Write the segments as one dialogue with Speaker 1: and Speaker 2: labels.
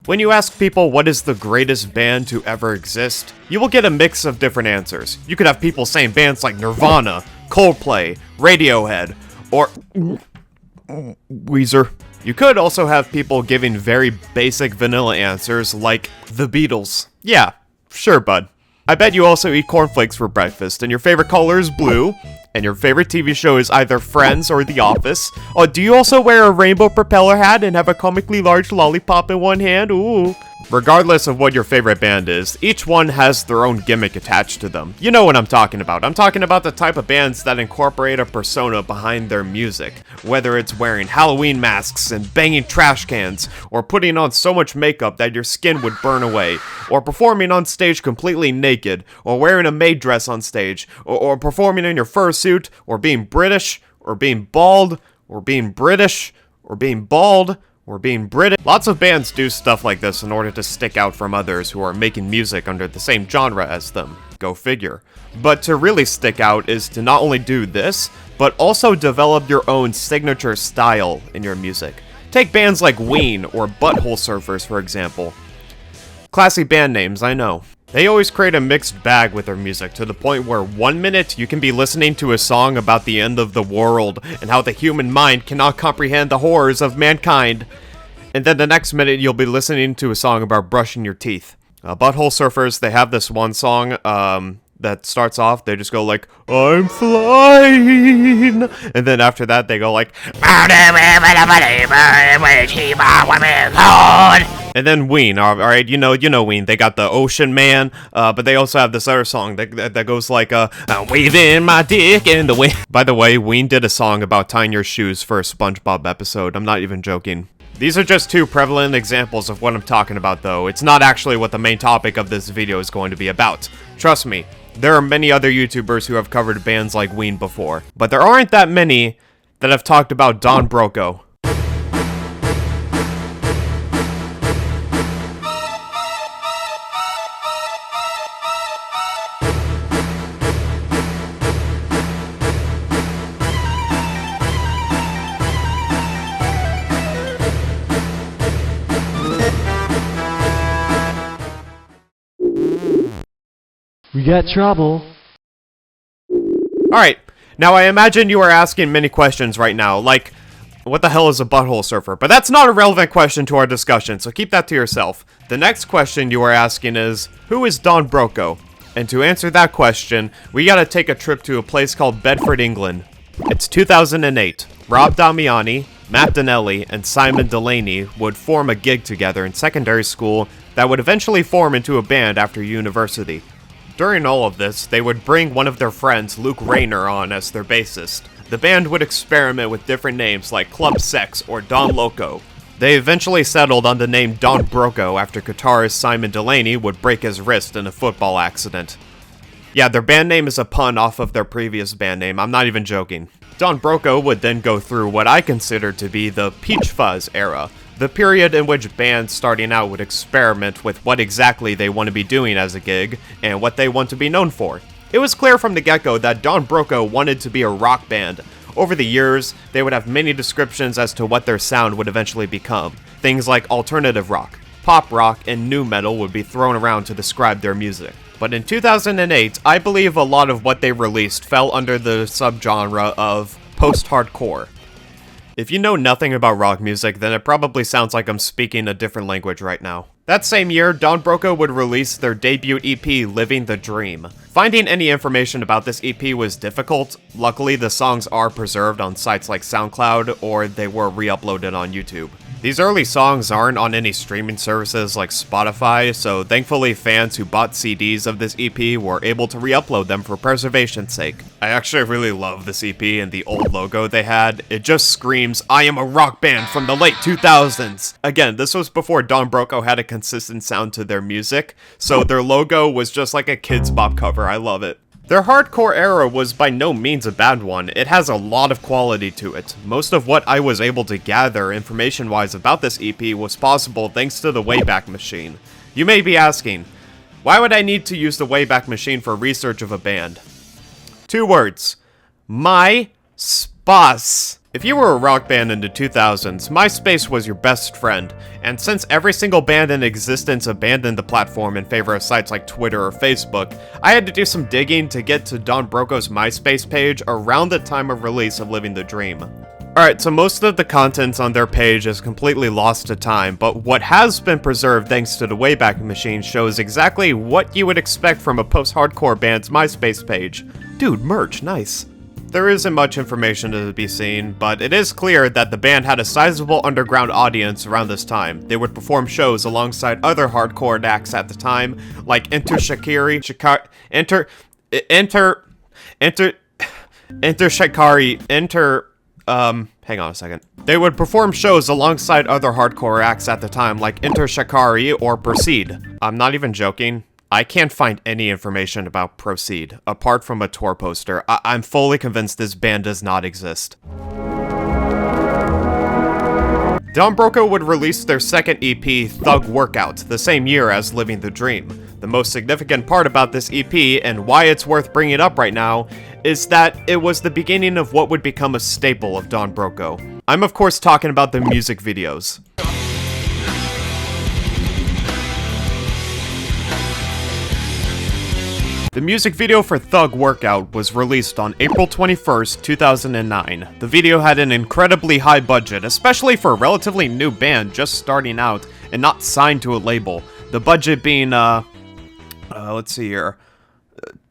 Speaker 1: When you ask people what is the greatest band to ever exist, you will get a mix of different answers. You could have people saying bands like Nirvana, Coldplay, Radiohead, or Weezer. You could also have people giving very basic vanilla answers like the Beatles. Yeah, sure, bud. I bet you also eat cornflakes for breakfast, and your favorite color is blue, and your favorite TV show is either Friends or The Office. Oh, do you also wear a rainbow propeller hat and have a comically large lollipop in one hand? Ooh. Regardless of what your favorite band is, each one has their own gimmick attached to them. You know what I'm talking about. I'm talking about the type of bands that incorporate a persona behind their music. Whether it's wearing Halloween masks and banging trash cans, or putting on so much makeup that your skin would burn away, or performing on stage completely naked, or wearing a maid dress on stage, or performing in your fursuit, or being British, or being bald, or being British, or being bald, or being British. Lots of bands do stuff like this in order to stick out from others who are making music under the same genre as them. Go figure. But to really stick out is to not only do this, but also develop your own signature style in your music. Take bands like Ween or Butthole Surfers, for example. Classy band names, I know. They always create a mixed bag with their music, to the point where 1 minute you can be listening to a song about the end of the world and how the human mind cannot comprehend the horrors of mankind, and then the next minute you'll be listening to a song about brushing your teeth. Butthole Surfers, they have this one song that starts off, they just go like, I'm flying, and then after that they go like, and then Ween, alright, you know Ween, they got the Ocean Man, but they also have this other song that goes like, I'm waving my dick in the wind. By the way, Ween did a song about tying your shoes for a SpongeBob episode, I'm not even joking. These are just two prevalent examples of what I'm talking about though. It's not actually what the main topic of this video is going to be about. Trust me, there are many other YouTubers who have covered bands like Ween before, but there aren't that many that have talked about Don Broco.
Speaker 2: We got trouble.
Speaker 1: Alright, now I imagine you are asking many questions right now, like, what the hell is a butthole surfer? But that's not a relevant question to our discussion, so keep that to yourself. The next question you are asking is, who is Don Broco? And to answer that question, we gotta take a trip to a place called Bedford, England. It's 2008. Rob Damiani, Matt Donnelly, and Simon Delaney would form a gig together in secondary school that would eventually form into a band after university. During all of this, they would bring one of their friends, Luke Rayner, on as their bassist. The band would experiment with different names like Club Sex or Don Loco. They eventually settled on the name Don Broco after guitarist Simon Delaney would break his wrist in a football accident. Yeah, their band name is a pun off of their previous band name, I'm not even joking. Don Broco would then go through what I consider to be the Peach Fuzz era, the period in which bands starting out would experiment with what exactly they want to be doing as a gig, and what they want to be known for. It was clear from the get-go that Don Broco wanted to be a rock band. Over the years, they would have many descriptions as to what their sound would eventually become. Things like alternative rock, pop rock, and nu metal would be thrown around to describe their music. But in 2008, I believe a lot of what they released fell under the subgenre of post-hardcore. If you know nothing about rock music, then it probably sounds like I'm speaking a different language right now. That same year, Don Broco would release their debut EP, Living the Dream. Finding any information about this EP was difficult. Luckily, the songs are preserved on sites like SoundCloud, or they were re-uploaded on YouTube. These early songs aren't on any streaming services like Spotify, so thankfully fans who bought CDs of this EP were able to re-upload them for preservation's sake. I actually really love this EP and the old logo they had. It just screams, I am a rock band from the late 2000s! Again, this was before Don Broco had a consistent sound to their music, so their logo was just like a Kidz Bop cover. I love it. Their hardcore era was by no means a bad one. It has a lot of quality to it. Most of what I was able to gather information-wise about this EP was possible thanks to the Wayback Machine. You may be asking, why would I need to use the Wayback Machine for research of a band? 2 words. My spas. If you were a rock band in the 2000s, MySpace was your best friend, and since every single band in existence abandoned the platform in favor of sites like Twitter or Facebook, I had to do some digging to get to Don Broco's MySpace page around the time of release of Living the Dream. Alright, so most of the content on their page is completely lost to time, but what has been preserved thanks to the Wayback Machine shows exactly what you would expect from a post-hardcore band's MySpace page. Dude, merch, nice. There isn't much information to be seen, but it is clear that the band had a sizable underground audience around this time. They would perform shows alongside other hardcore acts at the time, like hang on a second. They would perform shows alongside other hardcore acts at the time, like Enter Shikari or Proceed. I'm not even joking. I can't find any information about Proceed, apart from a tour poster. I'm fully convinced this band does not exist. Don Broco would release their second EP, Thug Workout, the same year as Living the Dream. The most significant part about this EP, and why it's worth bringing up right now, is that it was the beginning of what would become a staple of Don Broco. I'm of course talking about the music videos. The music video for Thug Workout was released on April 21st, 2009. The video had an incredibly high budget, especially for a relatively new band just starting out and not signed to a label. The budget being, let's see here,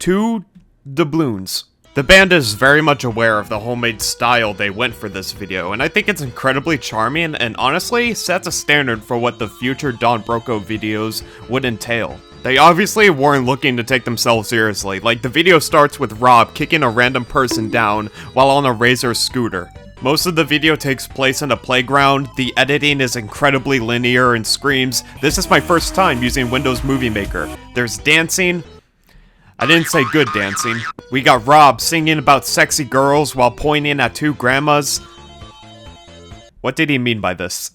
Speaker 1: 2 doubloons. The band is very much aware of the homemade style they went for this video, and I think it's incredibly charming and honestly sets a standard for what the future Don Broco videos would entail. They obviously weren't looking to take themselves seriously, like the video starts with Rob kicking a random person down while on a Razor scooter. Most of the video takes place in a playground, the editing is incredibly linear and screams, "This is my first time using Windows Movie Maker." There's dancing. I didn't say good dancing. We got Rob singing about sexy girls while pointing at 2 grandmas. What did he mean by this?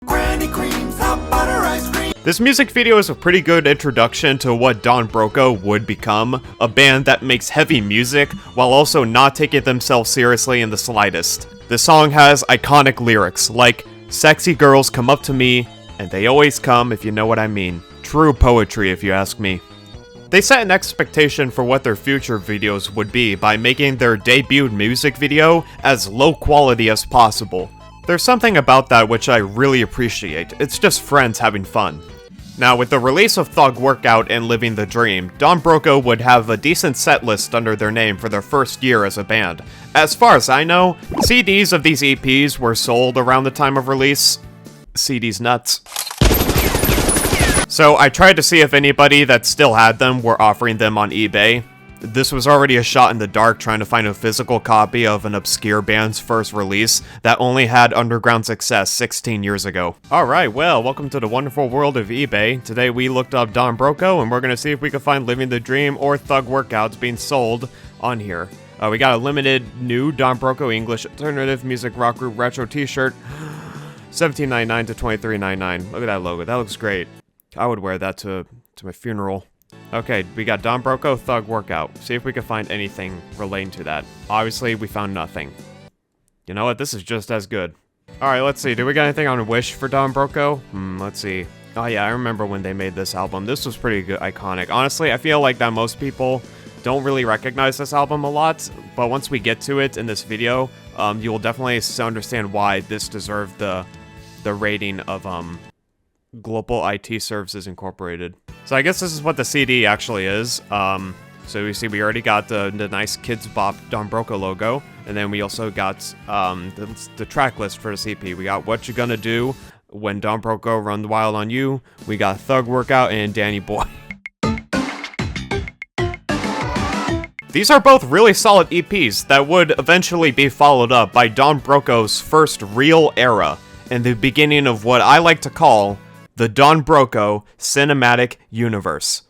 Speaker 3: Granny creams, hot butter ice cream.
Speaker 1: This music video is a pretty good introduction to what Don Broco would become, a band that makes heavy music while also not taking themselves seriously in the slightest. The song has iconic lyrics like, "Sexy girls come up to me, and they always come if you know what I mean." True poetry if you ask me. They set an expectation for what their future videos would be by making their debut music video as low quality as possible. There's something about that which I really appreciate. It's just friends having fun. Now, with the release of Thug Workout and Living the Dream, Don Broco would have a decent set list under their name for their first year as a band. As far as I know, CDs of these EPs were sold around the time of release. CDs nuts. So I tried to see if anybody that still had them were offering them on eBay. This was already a shot in the dark trying to find a physical copy of an obscure band's first release that only had underground success 16 years ago. Alright, well, welcome to the wonderful world of eBay. Today we looked up Don Broco and we're gonna see if we can find Living the Dream or Thug Workouts being sold on here. We got a limited new Don Broco English alternative music rock group retro t-shirt. $17.99 to $23.99. Look at that logo, that looks great. I would wear that to my funeral. Okay, we got Don Broco, Thug Workout. See if we can find anything relating to that. Obviously, we found nothing. You know what? This is just as good. Alright, let's see. Do we got anything on Wish for Don Broco? Let's see. Oh yeah, I remember when they made this album. This was pretty good, iconic. Honestly, I feel like that most people don't really recognize this album a lot, but once we get to it in this video, you will definitely understand why this deserved the rating of, Global IT Services Incorporated. So I guess this is what the CD actually is. So you see we already got the nice Kids Bop Don Broco logo, and then we also got the track list for the CP. We got What You Gonna Do, When Don Broco Run Wild on You, we got Thug Workout, and Danny Boy. These are both really solid EPs that would eventually be followed up by Don Broco's first real era, and the beginning of what I like to call the Don Broco Cinematic Universe.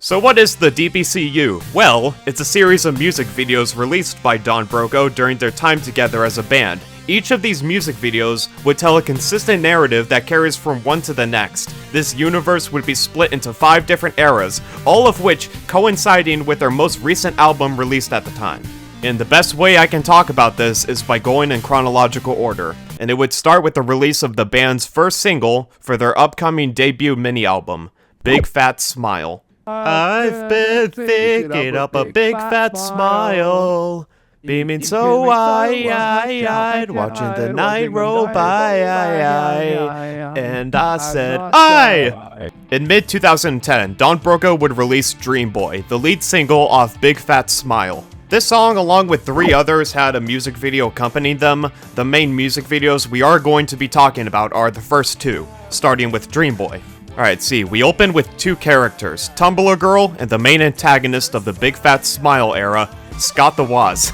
Speaker 1: So what is the DBCU? Well, it's a series of music videos released by Don Broco during their time together as a band. Each of these music videos would tell a consistent narrative that carries from one to the next. This universe would be split into 5 different eras, all of which coinciding with their most recent album released at the time. And the best way I can talk about this is by going in chronological order, and it would start with the release of the band's first single for their upcoming debut mini-album, Big Fat Smile. I've been thinking up a big fat smile, beaming so wide-eyed, watching the night roll by, and I said, aye! In mid-2010, Don Broco would release Dream Boy, the lead single off Big Fat Smile. This song, along with 3 others, had a music video accompanying them. The main music videos we are going to be talking about are the first 2, starting with Dream Boy. Alright, see, we open with 2 characters, Tumblr Girl and the main antagonist of the Big Fat Smile era, Scott the Woz.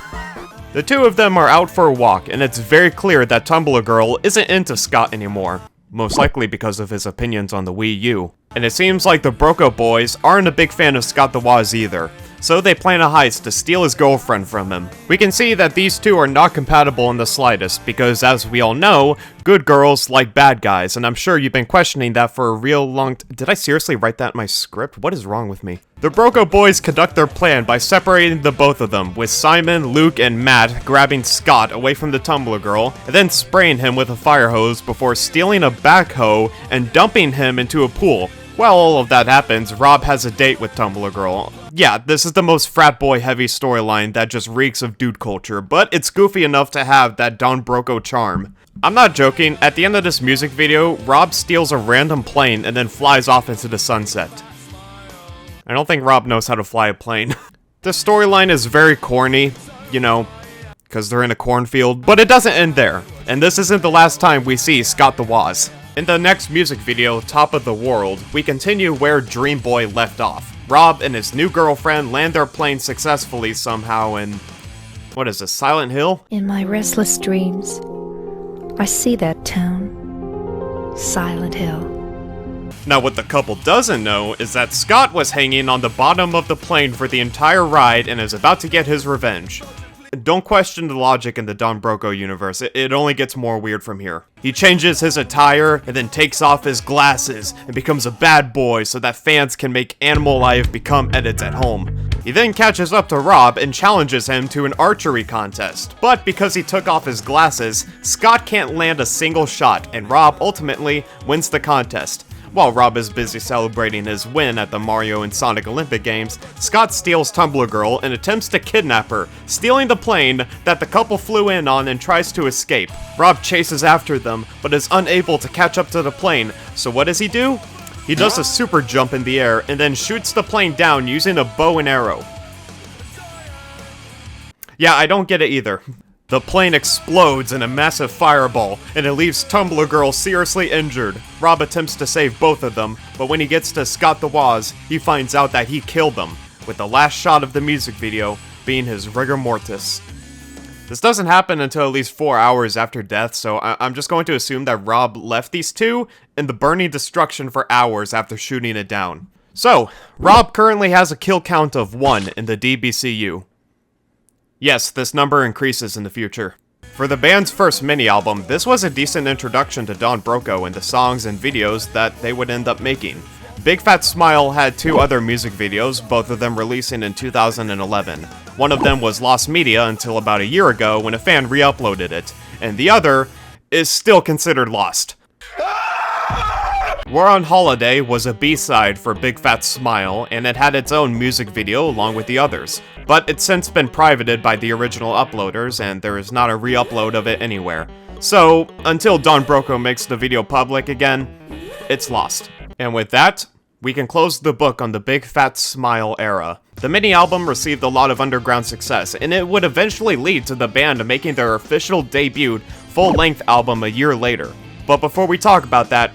Speaker 1: The 2 of them are out for a walk, and it's very clear that Tumblr Girl isn't into Scott anymore, most likely because of his opinions on the Wii U. And it seems like the Broco boys aren't a big fan of Scott the Woz either, so they plan a heist to steal his girlfriend from him. We can see that these 2 are not compatible in the slightest, because as we all know, good girls like bad guys, and I'm sure you've been questioning that for a real long Did I seriously write that in my script? What is wrong with me? The Broco boys conduct their plan by separating the both of them, with Simon, Luke, and Matt grabbing Scott away from the Tumblr Girl, and then spraying him with a fire hose before stealing a backhoe and dumping him into a pool. While all of that happens, Rob has a date with Tumblr Girl. Yeah, this is the most frat boy heavy storyline that just reeks of dude culture, but it's goofy enough to have that Don Broco charm. I'm not joking, at the end of this music video, Rob steals a random plane and then flies off into the sunset. I don't think Rob knows how to fly a plane. The storyline is very corny, you know, because they're in a cornfield, but it doesn't end there. And this isn't the last time we see Scott the Woz. In the next music video, Top of the World, we continue where Dream Boy left off. Rob and his new girlfriend land their plane successfully somehow in... what is this, Silent Hill?
Speaker 4: In my restless dreams, I see that town, Silent Hill.
Speaker 1: Now what the couple doesn't know is that Scott was hanging on the bottom of the plane for the entire ride and is about to get his revenge. Don't question the logic in the Don Broco universe, it only gets more weird from here. He changes his attire and then takes off his glasses and becomes a bad boy so that fans can make Animal Life become edits at home. He then catches up to Rob and challenges him to an archery contest, but because he took off his glasses, Scott can't land a single shot and Rob ultimately wins the contest. While Rob is busy celebrating his win at the Mario and Sonic Olympic Games, Scott steals Tumblr Girl and attempts to kidnap her, stealing the plane that the couple flew in on and tries to escape. Rob chases after them, but is unable to catch up to the plane, so what does he do? He does a super jump in the air and then shoots the plane down using a bow and arrow. Yeah, I don't get it either. The plane explodes in a massive fireball, and it leaves Tumblr Girl seriously injured. Rob attempts to save both of them, but when he gets to Scott the Woz, he finds out that he killed them, with the last shot of the music video being his rigor mortis. This doesn't happen until at least 4 hours after death, so I'm just going to assume that Rob left these 2 in the burning destruction for hours after shooting it down. So, Rob currently has a kill count of 1 in the DBCU. Yes, this number increases in the future. For the band's first mini-album, this was a decent introduction to Don Broco and the songs and videos that they would end up making. Big Fat Smile had 2 other music videos, both of them releasing in 2011. One of them was lost media until about a year ago when a fan re-uploaded it, and the other is still considered lost. We're on Holiday was a B-side for Big Fat Smile, and it had its own music video along with the others. But it's since been privated by the original uploaders, and there is not a re-upload of it anywhere. So, until Don Broco makes the video public again, it's lost. And with that, we can close the book on the Big Fat Smile era. The mini-album received a lot of underground success, and it would eventually lead to the band making their official debut full-length album a year later. But before we talk about that,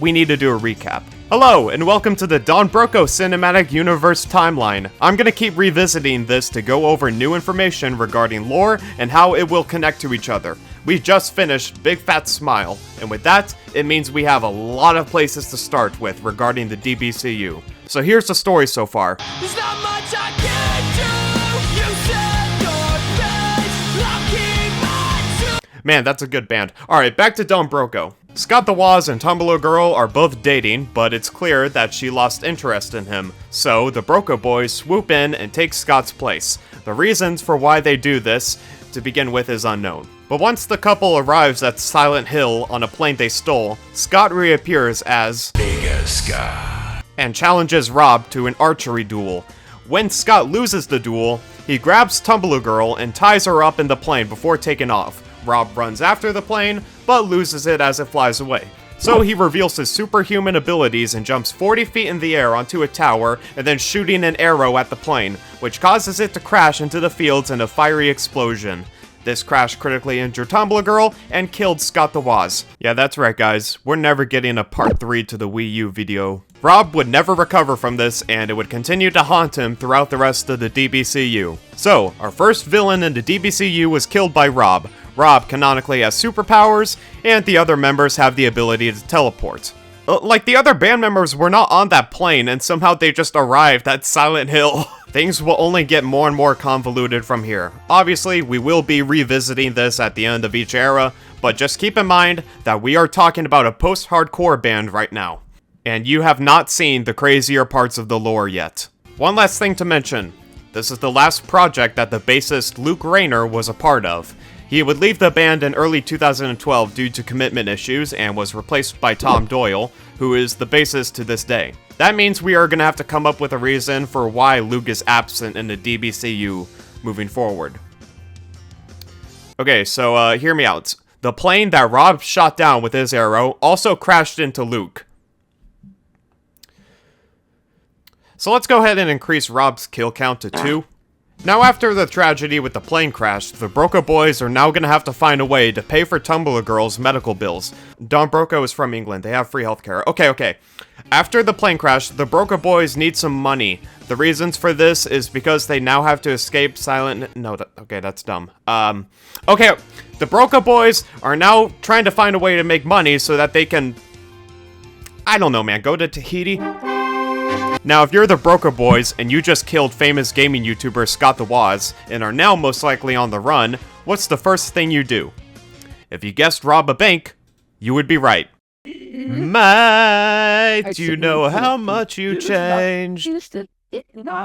Speaker 1: we need to do a recap. Hello, and welcome to the Don Broco Cinematic Universe timeline. I'm gonna keep revisiting this to go over new information regarding lore and how it will connect to each other. We just finished Big Fat Smile, and with that, it means we have a lot of places to start with regarding the DBCU. So here's the story so far.
Speaker 3: There's not much I can do. You set your pace. I'll keep my
Speaker 1: Man, that's a good band. Alright, back to Don Broco. Scott the Woz and Tumblr Girl are both dating, but it's clear that she lost interest in him, so the Broco boys swoop in and take Scott's place. The reasons for why they do this, to begin with, is unknown. But once the couple arrives at Silent Hill on a plane they stole, Scott reappears as Bigger Scott and challenges Rob to an archery duel. When Scott loses the duel, he grabs Tumblr Girl and ties her up in the plane before taking off. Rob runs after the plane, but loses it as it flies away. So he reveals his superhuman abilities and jumps 40 feet in the air onto a tower and then shooting an arrow at the plane, which causes it to crash into the fields in a fiery explosion. This crash critically injured Tumblr Girl and killed Scott the Woz. Yeah, that's right guys, we're never getting a part 3 to the Wii U video. Rob would never recover from this, and it would continue to haunt him throughout the rest of the DBCU. So, our first villain in the DBCU was killed by Rob. Rob canonically has superpowers, and the other members have the ability to teleport. Like, the other band members were not on that plane, and somehow they just arrived at Silent Hill. Things will only get more and more convoluted from here. Obviously, we will be revisiting this at the end of each era, but just keep in mind that we are talking about a post-hardcore band right now. And you have not seen the crazier parts of the lore yet. One last thing to mention. This is the last project that the bassist Luke Rayner was a part of. He would leave the band in early 2012 due to commitment issues and was replaced by Tom Doyle, who is the bassist to this day. That means we are going to have to come up with a reason for why Luke is absent in the DBCU moving forward. Okay, so hear me out. The plane that Rob shot down with his arrow also crashed into Luke. So let's go ahead and increase Rob's kill count to 2. Now after the tragedy with the plane crash, the Broco boys are now gonna have to find a way to pay for Tumblr Girl's medical bills. Don Broco is from England, they have free healthcare. Okay. After the plane crash, the Broco boys need some money. The reasons for this is because they now have to escape okay, that's dumb. Okay, the Broco boys are now trying to find a way to make money so that they can, I don't know man, go to Tahiti? Now, if you're the Broco boys and you just killed famous gaming YouTuber Scott the Woz and are now most likely on the run, what's the first thing you do? If you guessed rob a bank, you would be right. Might you know how much you changed?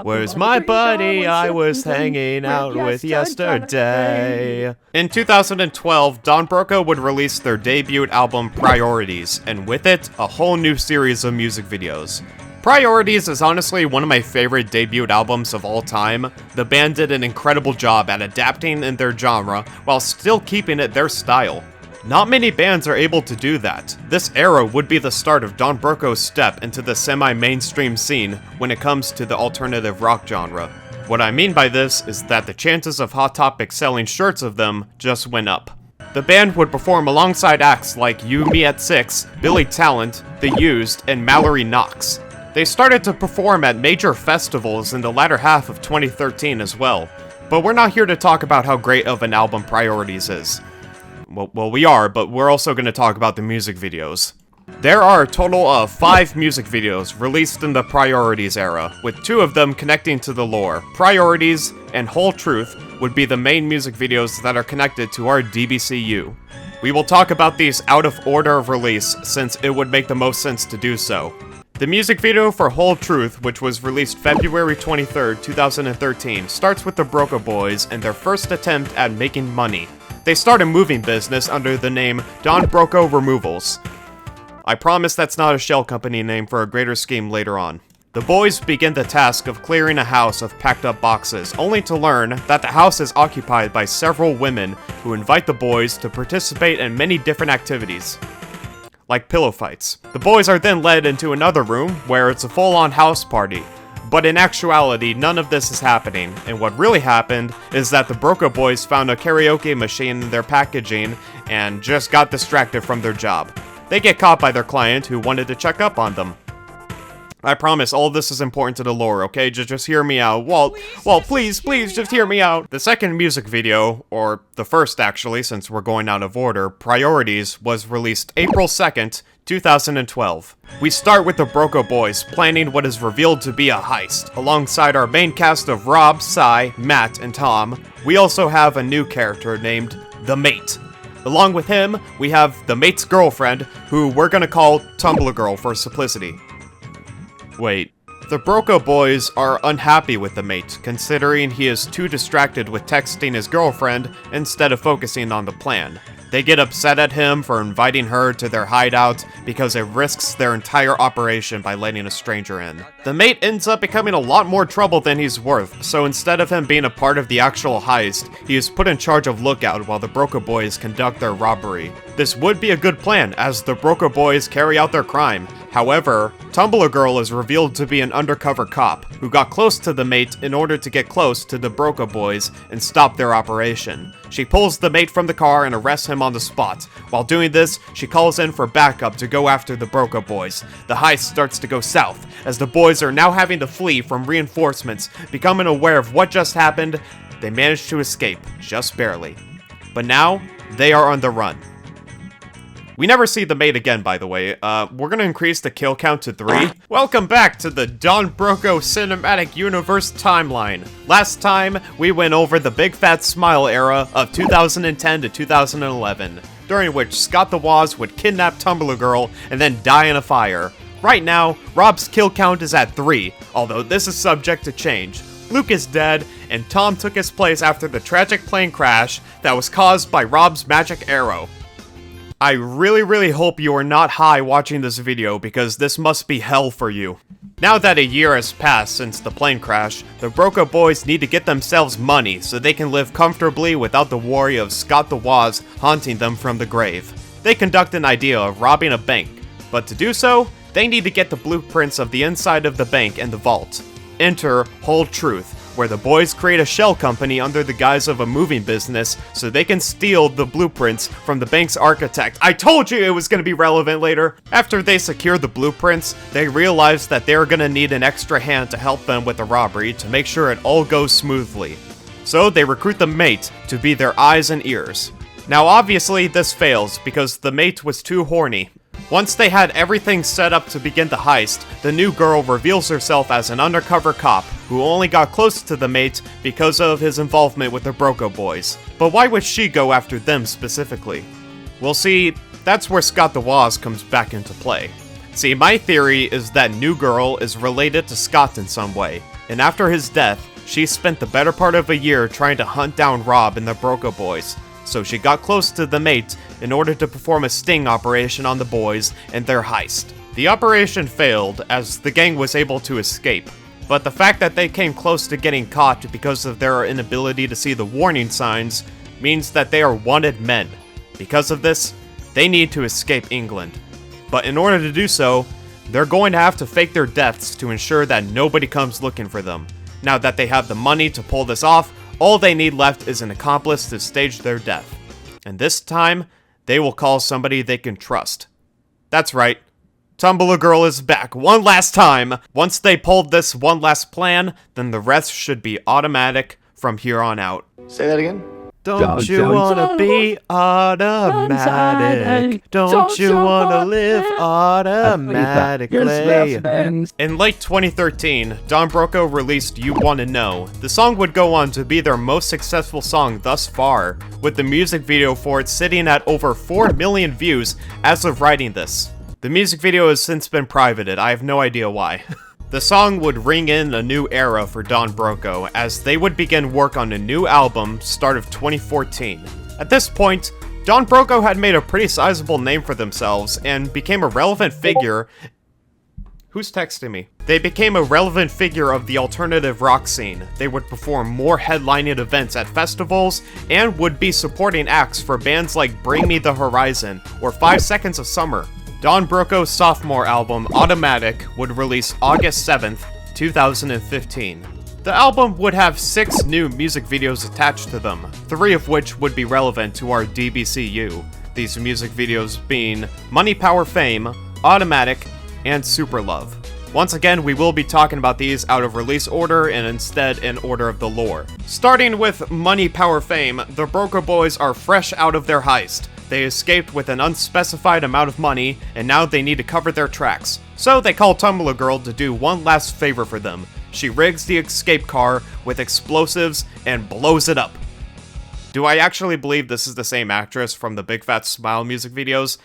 Speaker 1: Where's my buddy I was hanging out with yesterday? In 2012, Don Broco would release their debut album Priorities, and with it, a whole new series of music videos. Priorities is honestly one of my favorite debut albums of all time. The band did an incredible job at adapting in their genre while still keeping it their style. Not many bands are able to do that. This era would be the start of Don Broco's step into the semi-mainstream scene when it comes to the alternative rock genre. What I mean by this is that the chances of Hot Topic selling shirts of them just went up. The band would perform alongside acts like You Me at 6, Billy Talent, The Used, and Mallory Knox. They started to perform at major festivals in the latter half of 2013 as well. But we're not here to talk about how great of an album Priorities is. Well, we are, but we're also going to talk about the music videos. There are a total of 5 music videos released in the Priorities era, with 2 of them connecting to the lore. Priorities and Whole Truth would be the main music videos that are connected to our DBCU. We will talk about these out of order of release, since it would make the most sense to do so. The music video for Whole Truth, which was released February 23rd, 2013, starts with the Broco boys and their first attempt at making money. They start a moving business under the name Don Broco Removals. I promise that's not a shell company name for a greater scheme later on. The boys begin the task of clearing a house of packed up boxes, only to learn that the house is occupied by several women who invite the boys to participate in many different activities, like pillow fights. The boys are then led into another room where it's a full-on house party. But in actuality, none of this is happening, and what really happened is that the Broco boys found a karaoke machine in their packaging and just got distracted from their job. They get caught by their client who wanted to check up on them. I promise all of this is important to the lore, okay? Just hear me out. Walt, please, just hear me out. The second music video, or the first actually, since we're going out of order, Priorities, was released April 2nd, 2012. We start with the Broco boys planning what is revealed to be a heist. Alongside our main cast of Rob, Cy, Matt, and Tom, we also have a new character named The Mate. Along with him, we have the mate's girlfriend, who we're gonna call Tumblr Girl for simplicity. Wait. The Broco boys are unhappy with the mate, considering he is too distracted with texting his girlfriend instead of focusing on the plan. They get upset at him for inviting her to their hideout because it risks their entire operation by letting a stranger in. The mate ends up becoming a lot more trouble than he's worth, so instead of him being a part of the actual heist, he is put in charge of lookout while the Broco boys conduct their robbery. This would be a good plan, as the Broco boys carry out their crime. However, Tumblr Girl is revealed to be an undercover cop who got close to the mate in order to get close to the Broco boys and stop their operation. She pulls the mate from the car and arrests him on the spot. While doing this, she calls in for backup to go after the Broco boys. The heist starts to go south, as the boys are now having to flee from reinforcements. Becoming aware of what just happened, they manage to escape, just barely. But now, they are on the run. We never see the mate again, by the way. We're gonna increase the kill count to 3. Welcome back to the Don Broco Cinematic Universe timeline. Last time, we went over the Big Fat Smile era of 2010 to 2011, during which Scott the Woz would kidnap Tumblr Girl and then die in a fire. Right now, Rob's kill count is at 3, although this is subject to change. Luke is dead, and Tom took his place after the tragic plane crash that was caused by Rob's magic arrow. I really hope you are not high watching this video, because this must be hell for you. Now that a year has passed since the plane crash, the Broco boys need to get themselves money so they can live comfortably without the worry of Scott the Woz haunting them from the grave. They conduct an idea of robbing a bank, but to do so, they need to get the blueprints of the inside of the bank and the vault. Enter Whole Truth, where the boys create a shell company under the guise of a moving business so they can steal the blueprints from the bank's architect. I told you it was going to be relevant later! After they secure the blueprints, they realize that they're going to need an extra hand to help them with the robbery to make sure it all goes smoothly. So they recruit the mate to be their eyes and ears. Now obviously this fails because the mate was too horny. Once they had everything set up to begin the heist, the new girl reveals herself as an undercover cop who only got close to the mate because of his involvement with the Broco boys. But why would she go after them specifically? Well, see, that's where Scott the Woz comes back into play. See, my theory is that new girl is related to Scott in some way, and after his death, she spent the better part of a year trying to hunt down Rob and the Broco boys. So she got close to the mate in order to perform a sting operation on the boys and their heist. The operation failed, as the gang was able to escape, but the fact that they came close to getting caught because of their inability to see the warning signs means that they are wanted men. Because of this, they need to escape England. But in order to do so, they're going to have to fake their deaths to ensure that nobody comes looking for them. Now that they have the money to pull this off, all they need left is an accomplice to stage their death. And this time, they will call somebody they can trust. That's right, Tumblr Girl is back one last time! Once they pulled this one last plan, then the rest should be automatic from here on out.
Speaker 5: Say that again?
Speaker 1: Don't you wanna be automatic? Don't you wanna live automatically? In late 2013, Don Broco released You Wanna Know. The song would go on to be their most successful song thus far, with the music video for it sitting at over 4 million views as of writing this. The music video has since been privated, I have no idea why. The song would ring in a new era for Don Broco, as they would begin work on a new album start of 2014. At this point, Don Broco had made a pretty sizable name for themselves and became a relevant figure. Who's texting me? They became a relevant figure of the alternative rock scene. They would perform more headlining events at festivals and would be supporting acts for bands like Bring Me the Horizon or 5 Seconds of Summer. Don Broco's sophomore album, Automatic, would release August 7th, 2015. The album would have 6 new music videos attached to them, 3 of which would be relevant to our DBCU. These music videos being Money, Power, Fame, Automatic, and Super Love. Once again, we will be talking about these out of release order and instead in order of the lore. Starting with Money, Power, Fame, the Broco boys are fresh out of their heist. They escaped with an unspecified amount of money, and now they need to cover their tracks. So they call Tumblr Girl to do one last favor for them. She rigs the escape car with explosives and blows it up. Do I actually believe this is the same actress from the Big Fat Smile music videos?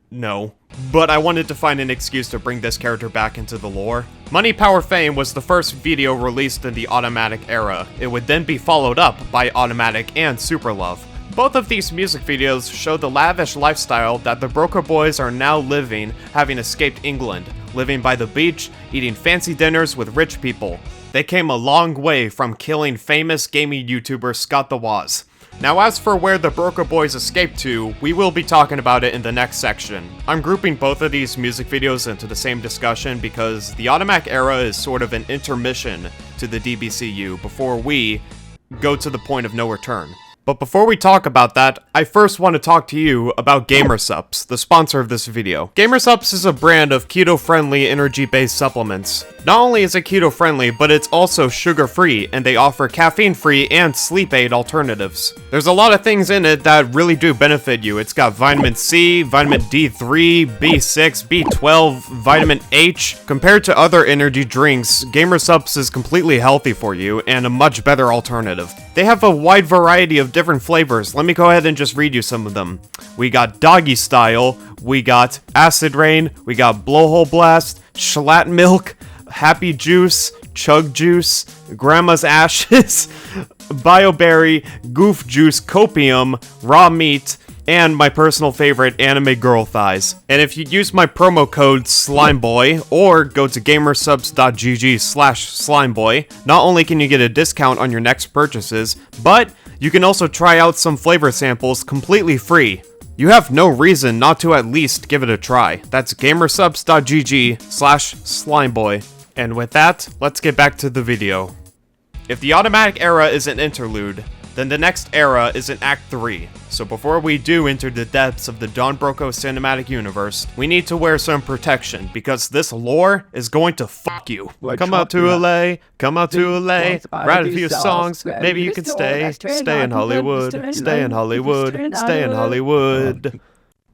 Speaker 1: No. But I wanted to find an excuse to bring this character back into the lore. Money, Power, Fame was the first video released in the Automatic era. It would then be followed up by Automatic and Super Love. Both of these music videos show the lavish lifestyle that the Broco boys are now living, having escaped England, living by the beach, eating fancy dinners with rich people. They came a long way from killing famous gaming YouTuber Scott the Woz. Now as for where the Broco boys escaped to, we will be talking about it in the next section. I'm grouping both of these music videos into the same discussion because the Automatic era is sort of an intermission to the DBCU before we go to the point of no return. But before we talk about that, I first want to talk to you about GamerSupps, the sponsor of this video. GamerSupps is a brand of keto-friendly energy-based supplements. Not only is it keto-friendly, but it's also sugar-free, and they offer caffeine-free and sleep aid alternatives. There's a lot of things in it that really do benefit you. It's got vitamin C, vitamin D3, B6, B12, vitamin H. Compared to other energy drinks, GamerSupps is completely healthy for you and a much better alternative. They have a wide variety of different flavors. Let me go ahead and just read you some of them. We got Doggy Style, we got Acid Rain, we got Blowhole Blast, Schlatt Milk, Happy Juice, Chug Juice, Grandma's Ashes, Bioberry, Goof Juice, Copium, Raw Meat, and my personal favorite, Anime Girl Thighs. And if you use my promo code SLIMEBOY, or go to gamersupps.gg/SLIMEBOY, not only can you get a discount on your next purchases, but you can also try out some flavor samples completely free. You have no reason not to at least give it a try. That's gamersupps.gg/SLIMEBOY. And with that, let's get back to the video. If the Automatic era is an interlude, then the next era is in Act 3. So before we do enter the depths of the Don Broco cinematic universe, we need to wear some protection, because this lore is going to fuck you. Come out to LA, come out to LA, write a few songs, maybe you can stay in Hollywood, stay in Hollywood, stay in Hollywood.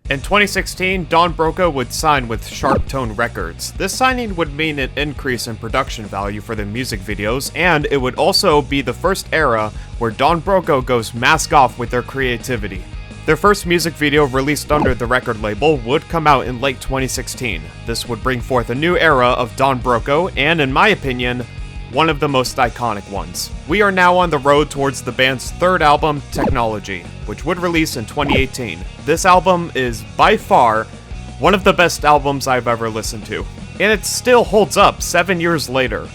Speaker 1: In 2016, Don Broco would sign with Sharp Tone Records. This signing would mean an increase in production value for the music videos, and it would also be the first era where Don Broco goes mask off with their creativity. Their first music video released under the record label would come out in late 2016. This would bring forth a new era of Don Broco, and in my opinion, one of the most iconic ones. We are now on the road towards the band's third album, Technology, which would release in 2018. This album is by far one of the best albums I've ever listened to, and it still holds up 7 years later.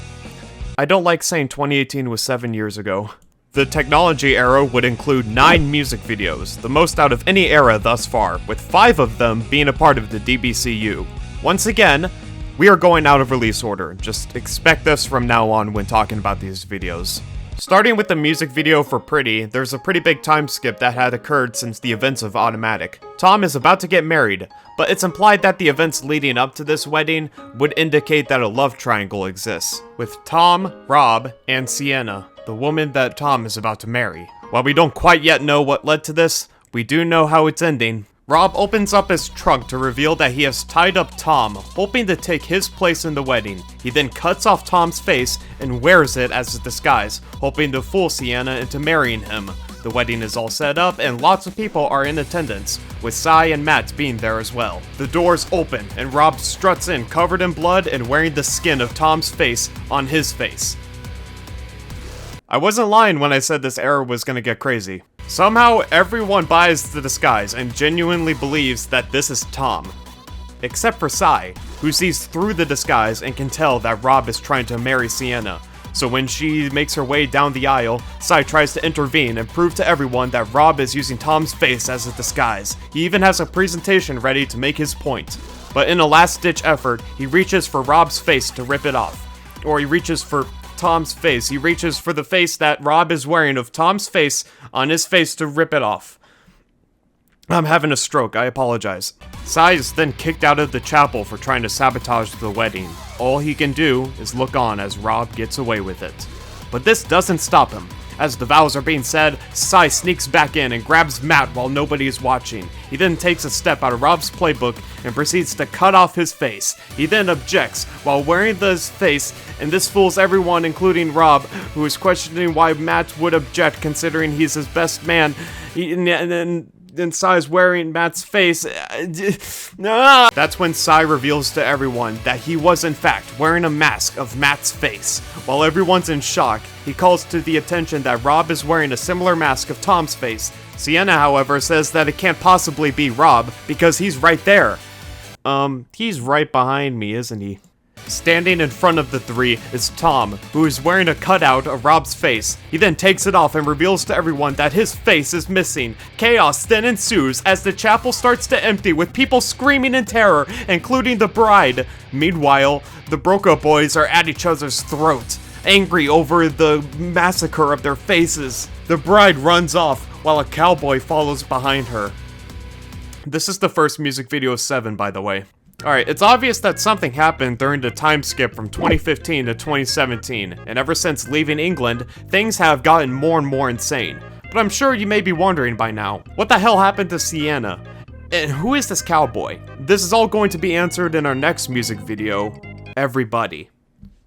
Speaker 1: I don't like saying 2018 was 7 years ago. The Technology era would include 9 music videos, the most out of any era thus far, with 5 of them being a part of the DBCU. Once again, we are going out of release order. Just expect this from now on when talking about these videos. Starting with the music video for Pretty, there's a pretty big time skip that had occurred since the events of Automatic. Tom is about to get married, but it's implied that the events leading up to this wedding would indicate that a love triangle exists, with Tom, Rob, and Sienna, the woman that Tom is about to marry. While we don't quite yet know what led to this, we do know how it's ending. Rob opens up his trunk to reveal that he has tied up Tom, hoping to take his place in the wedding. He then cuts off Tom's face and wears it as a disguise, hoping to fool Sienna into marrying him. The wedding is all set up and lots of people are in attendance, with Sai and Matt being there as well. The doors open and Rob struts in covered in blood and wearing the skin of Tom's face on his face. I wasn't lying when I said this era was gonna get crazy. Somehow, everyone buys the disguise and genuinely believes that this is Tom. Except for Sai, who sees through the disguise and can tell that Rob is trying to marry Sienna. So when she makes her way down the aisle, Sai tries to intervene and prove to everyone that Rob is using Tom's face as a disguise. He even has a presentation ready to make his point. But in a last-ditch effort, he reaches for Rob's face to rip it off. Or he reaches for Tom's face. He reaches for the face that Rob is wearing of Tom's face on his face to rip it off. I'm having a stroke, I apologize. Sai is then kicked out of the chapel for trying to sabotage the wedding. All he can do is look on as Rob gets away with it. But this doesn't stop him. As the vows are being said, Sai sneaks back in and grabs Matt while nobody is watching. He then takes a step out of Rob's playbook and proceeds to cut off his face. He then objects while wearing his face, and this fools everyone including Rob, who is questioning why Matt would object considering he's his best man. And Sai's wearing Matt's face. That's when Sai reveals to everyone that he was in fact wearing a mask of Matt's face. While everyone's in shock, he calls to the attention that Rob is wearing a similar mask of Tom's face. Sienna, however, says that it can't possibly be Rob because he's right there. He's right behind me, isn't he? Standing in front of the three is Tom, who is wearing a cutout of Rob's face. He then takes it off and reveals to everyone that his face is missing. Chaos then ensues as the chapel starts to empty with people screaming in terror, including the bride. Meanwhile, the Broco boys are at each other's throats, angry over the massacre of their faces. The bride runs off while a cowboy follows behind her. This is the first music video of 7, by the way. Alright, it's obvious that something happened during the time skip from 2015 to 2017, and ever since leaving England, things have gotten more and more insane. But I'm sure you may be wondering by now, what the hell happened to Sienna? And who is this cowboy? This is all going to be answered in our next music video, Everybody.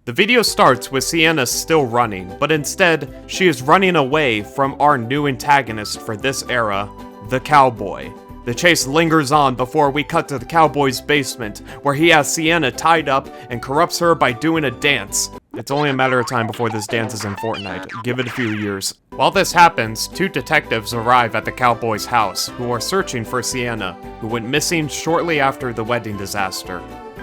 Speaker 1: The video starts with Sienna still running, but instead, she is running away from our new antagonist for this era, the cowboy. The chase lingers on before we cut to the cowboy's basement, where he has Sienna tied up and corrupts her by doing a dance. It's only a matter of time before this dance is in Fortnite. Give it a few years. While this happens, 2 detectives arrive at the cowboy's house, who are searching for Sienna, who went missing shortly after the wedding disaster.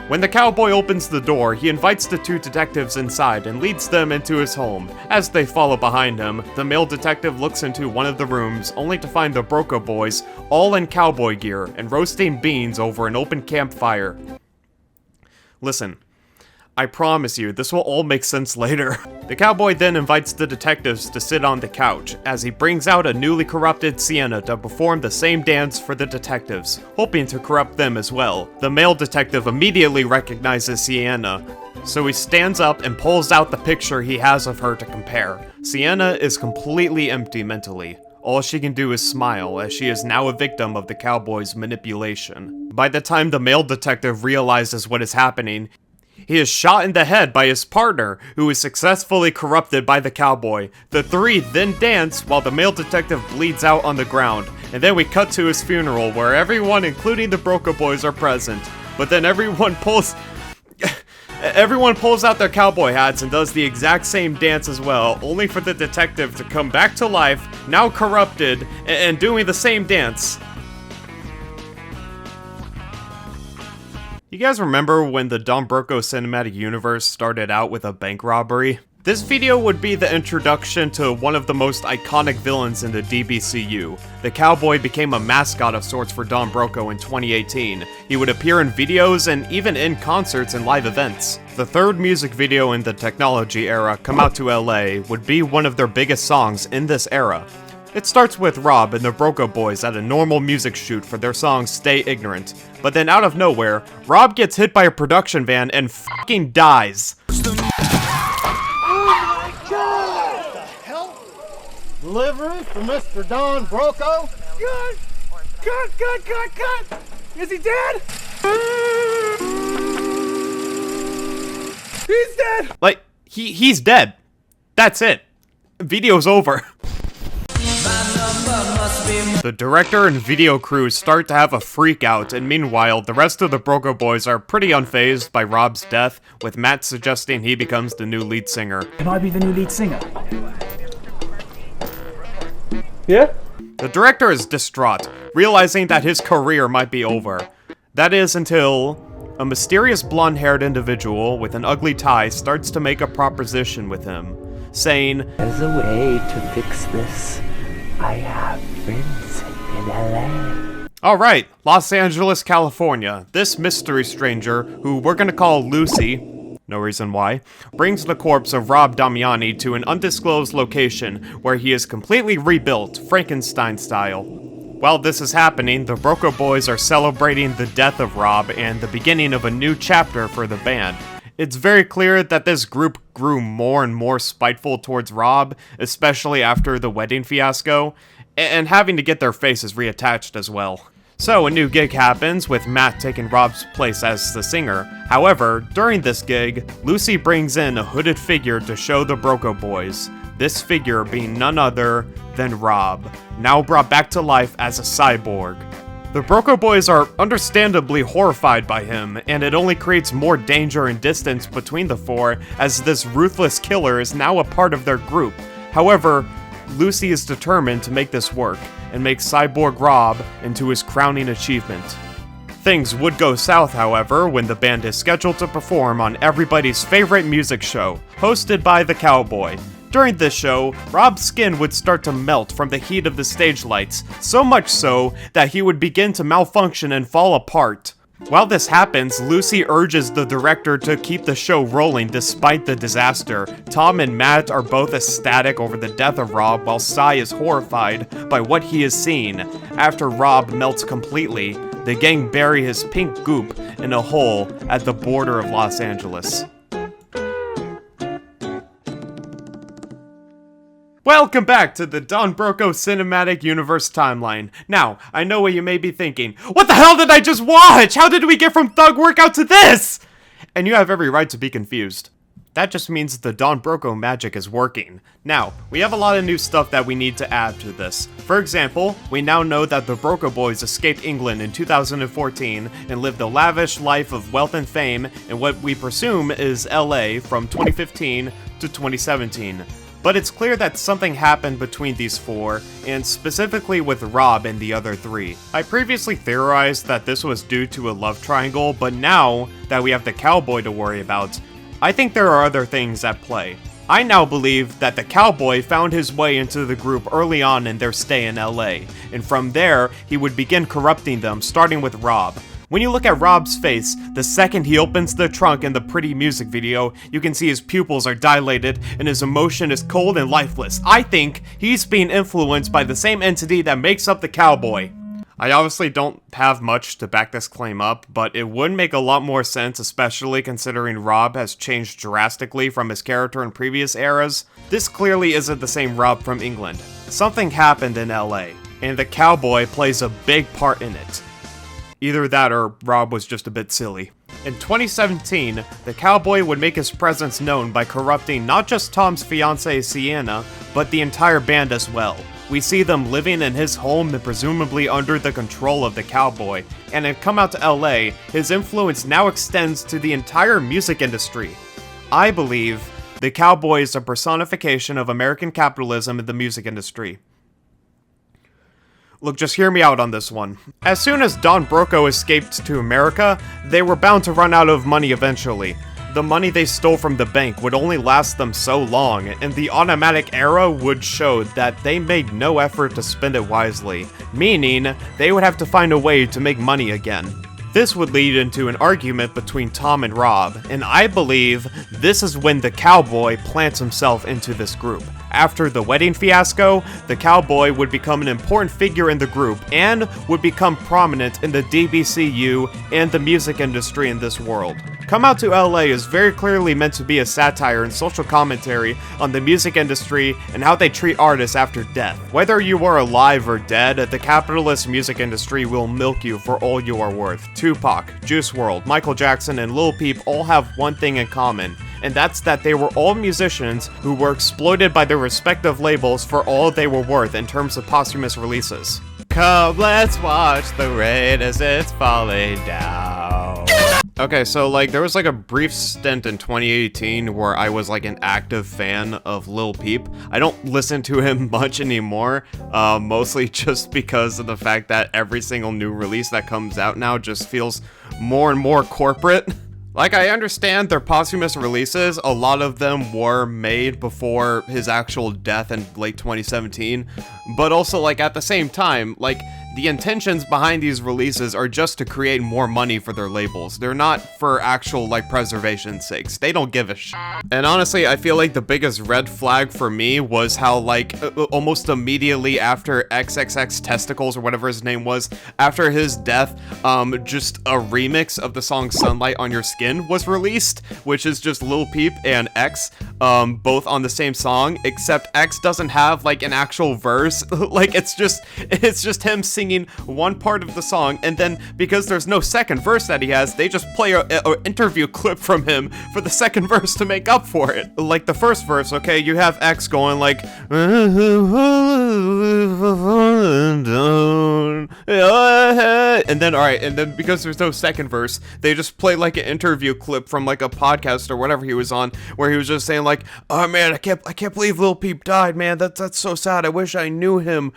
Speaker 1: When the cowboy opens the door, he invites the 2 detectives inside and leads them into his home. As they follow behind him, the male detective looks into one of the rooms, only to find the Broco boys all in cowboy gear and roasting beans over an open campfire. Listen, I promise you, this will all make sense later. The cowboy then invites the detectives to sit on the couch, as he brings out a newly corrupted Sienna to perform the same dance for the detectives, hoping to corrupt them as well. The male detective immediately recognizes Sienna, so he stands up and pulls out the picture he has of her to compare. Sienna is completely empty mentally. All she can do is smile, as she is now a victim of the cowboy's manipulation. By the time the male detective realizes what is happening, he is shot in the head by his partner, who is successfully corrupted by the cowboy. The 3 then dance while the male detective bleeds out on the ground, and then we cut to his funeral where everyone, including the Broco boys, are present. But then everyone pulls out their cowboy hats and does the exact same dance as well, only for the detective to come back to life, now corrupted, and doing the same dance. You guys remember when the Don Broco cinematic universe started out with a bank robbery? This video would be the introduction to one of the most iconic villains in the DBCU. The cowboy became a mascot of sorts for Don Broco in 2018. He would appear in videos and even in concerts and live events. The 3rd music video in the technology era, Come Out to LA, would be one of their biggest songs in this era. It starts with Rob and the Broco boys at a normal music shoot for their song Stay Ignorant. But then out of nowhere, Rob gets hit by a production van and fucking dies.
Speaker 5: Delivery for Mr. Don Broco.
Speaker 3: Good! Is he dead? He's dead!
Speaker 1: Like, he's dead. That's it. Video's over. The director and video crew start to have a freak out, and meanwhile, the rest of the Broco boys are pretty unfazed by Rob's death, with Matt suggesting he becomes the new lead singer.
Speaker 2: Can I be the new lead singer?
Speaker 3: Yeah?
Speaker 1: The director is distraught, realizing that his career might be over. That is until a mysterious blonde-haired individual with an ugly tie starts to make a proposition with him, saying,
Speaker 6: "There's a way to fix this. I have friends in LA."
Speaker 1: Alright, Los Angeles, California. This mystery stranger, who we're gonna call Lucy, no reason why, brings the corpse of Rob Damiani to an undisclosed location where he is completely rebuilt, Frankenstein style. While this is happening, the Broco boys are celebrating the death of Rob and the beginning of a new chapter for the band. It's very clear that this group grew more and more spiteful towards Rob, especially after the wedding fiasco, and having to get their faces reattached as well. So a new gig happens, with Matt taking Rob's place as the singer. However, during this gig, Lucy brings in a hooded figure to show the Broco boys, this figure being none other than Rob, now brought back to life as a cyborg. The Broco boys are understandably horrified by him, and it only creates more danger and distance between the four, as this ruthless killer is now a part of their group. However, Lucy is determined to make this work, and make Cyborg Rob into his crowning achievement. Things would go south, however, when the band is scheduled to perform on everybody's favorite music show, hosted by the Cowboy. During this show, Rob's skin would start to melt from the heat of the stage lights, so much so that he would begin to malfunction and fall apart. While this happens, Lucy urges the director to keep the show rolling despite the disaster. Tom and Matt are both ecstatic over the death of Rob, while Cy is horrified by what he has seen. After Rob melts completely, the gang bury his pink goop in a hole at the border of Los Angeles. Welcome back to the Don Broco Cinematic Universe timeline. Now, I know what you may be thinking. What the hell did I just watch? How did we get from Thug Workout to this? And you have every right to be confused. That just means the Don Broco magic is working. Now, we have a lot of new stuff that we need to add to this. For example, we now know that the Broco boys escaped England in 2014 and lived a lavish life of wealth and fame in what we presume is LA from 2015 to 2017. But it's clear that something happened between these four, and specifically with Rob and the other three. I previously theorized that this was due to a love triangle, but now that we have the Cowboy to worry about, I think there are other things at play. I now believe that the Cowboy found his way into the group early on in their stay in LA, and from there, he would begin corrupting them, starting with Rob. When you look at Rob's face, the second he opens the trunk in the pretty music video, you can see his pupils are dilated and his emotion is cold and lifeless. I think he's being influenced by the same entity that makes up the Cowboy. I obviously don't have much to back this claim up, but it would make a lot more sense, especially considering Rob has changed drastically from his character in previous eras. This clearly isn't the same Rob from England. Something happened in LA, and the Cowboy plays a big part in it. Either that or Rob was just a bit silly. In 2017, the Cowboy would make his presence known by corrupting not just Tom's fiancée Sienna, but the entire band as well. We see them living in his home and presumably under the control of the Cowboy, and in Come Out to LA, his influence now extends to the entire music industry. I believe the Cowboy is a personification of American capitalism in the music industry. Look, just hear me out on this one. As soon as Don Broco escaped to America, they were bound to run out of money eventually. The money they stole from the bank would only last them so long, and the automatic era would show that they made no effort to spend it wisely, meaning they would have to find a way to make money again. This would lead into an argument between Tom and Rob, and I believe this is when the Cowboy plants himself into this group. After the wedding fiasco, the Cowboy would become an important figure in the group and would become prominent in the DBCU and the music industry in this world. Come Out to LA is very clearly meant to be a satire and social commentary on the music industry and how they treat artists after death. Whether you are alive or dead, the capitalist music industry will milk you for all you are worth. Tupac, Juice WRLD, Michael Jackson, and Lil Peep all have one thing in common, and that's that they were all musicians who were exploited by their respective labels for all they were worth in terms of posthumous releases. Come, let's watch the rain as it's falling down. Okay, so there was a brief stint in 2018 where I was an active fan of Lil Peep. I don't listen to him much anymore, mostly just because of the fact that every single new release that comes out now just feels more and more corporate. I understand their posthumous releases, a lot of them were made before his actual death in late 2017, but also, at the same time, The intentions behind these releases are just to create more money for their labels. They're not for actual, like, preservation's sakes. They don't give a shit. And honestly, I feel like the biggest red flag for me was how, like, almost immediately after XXX Testicles, or whatever his name was, after his death, just a remix of the song Sunlight on Your Skin was released, which is just Lil Peep and X, both on the same song, except X doesn't have, like, an actual verse. Like, it's just him singing one part of the song, and then because there's no second verse that he has, they just play a interview clip from him for the second verse to make up for it. Like the first verse, okay, you have X going like, and then alright, and then because there's no second verse, they just play like an interview clip from like a podcast or whatever he was on, where he was just saying like, oh man, I can't believe Lil Peep died, man, that's so sad, I wish I knew him.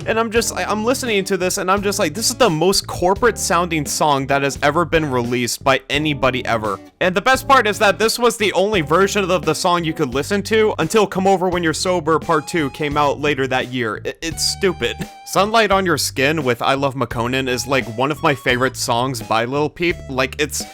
Speaker 1: And I'm listening to this and I'm just like, this is the most corporate sounding song that has ever been released by anybody ever. And the best part is that this was the only version of the song you could listen to until Come Over When You're Sober Part 2 came out later that year. It's stupid. Sunlight on Your Skin with I Love McConan is like one of my favorite songs by Lil Peep. Like it's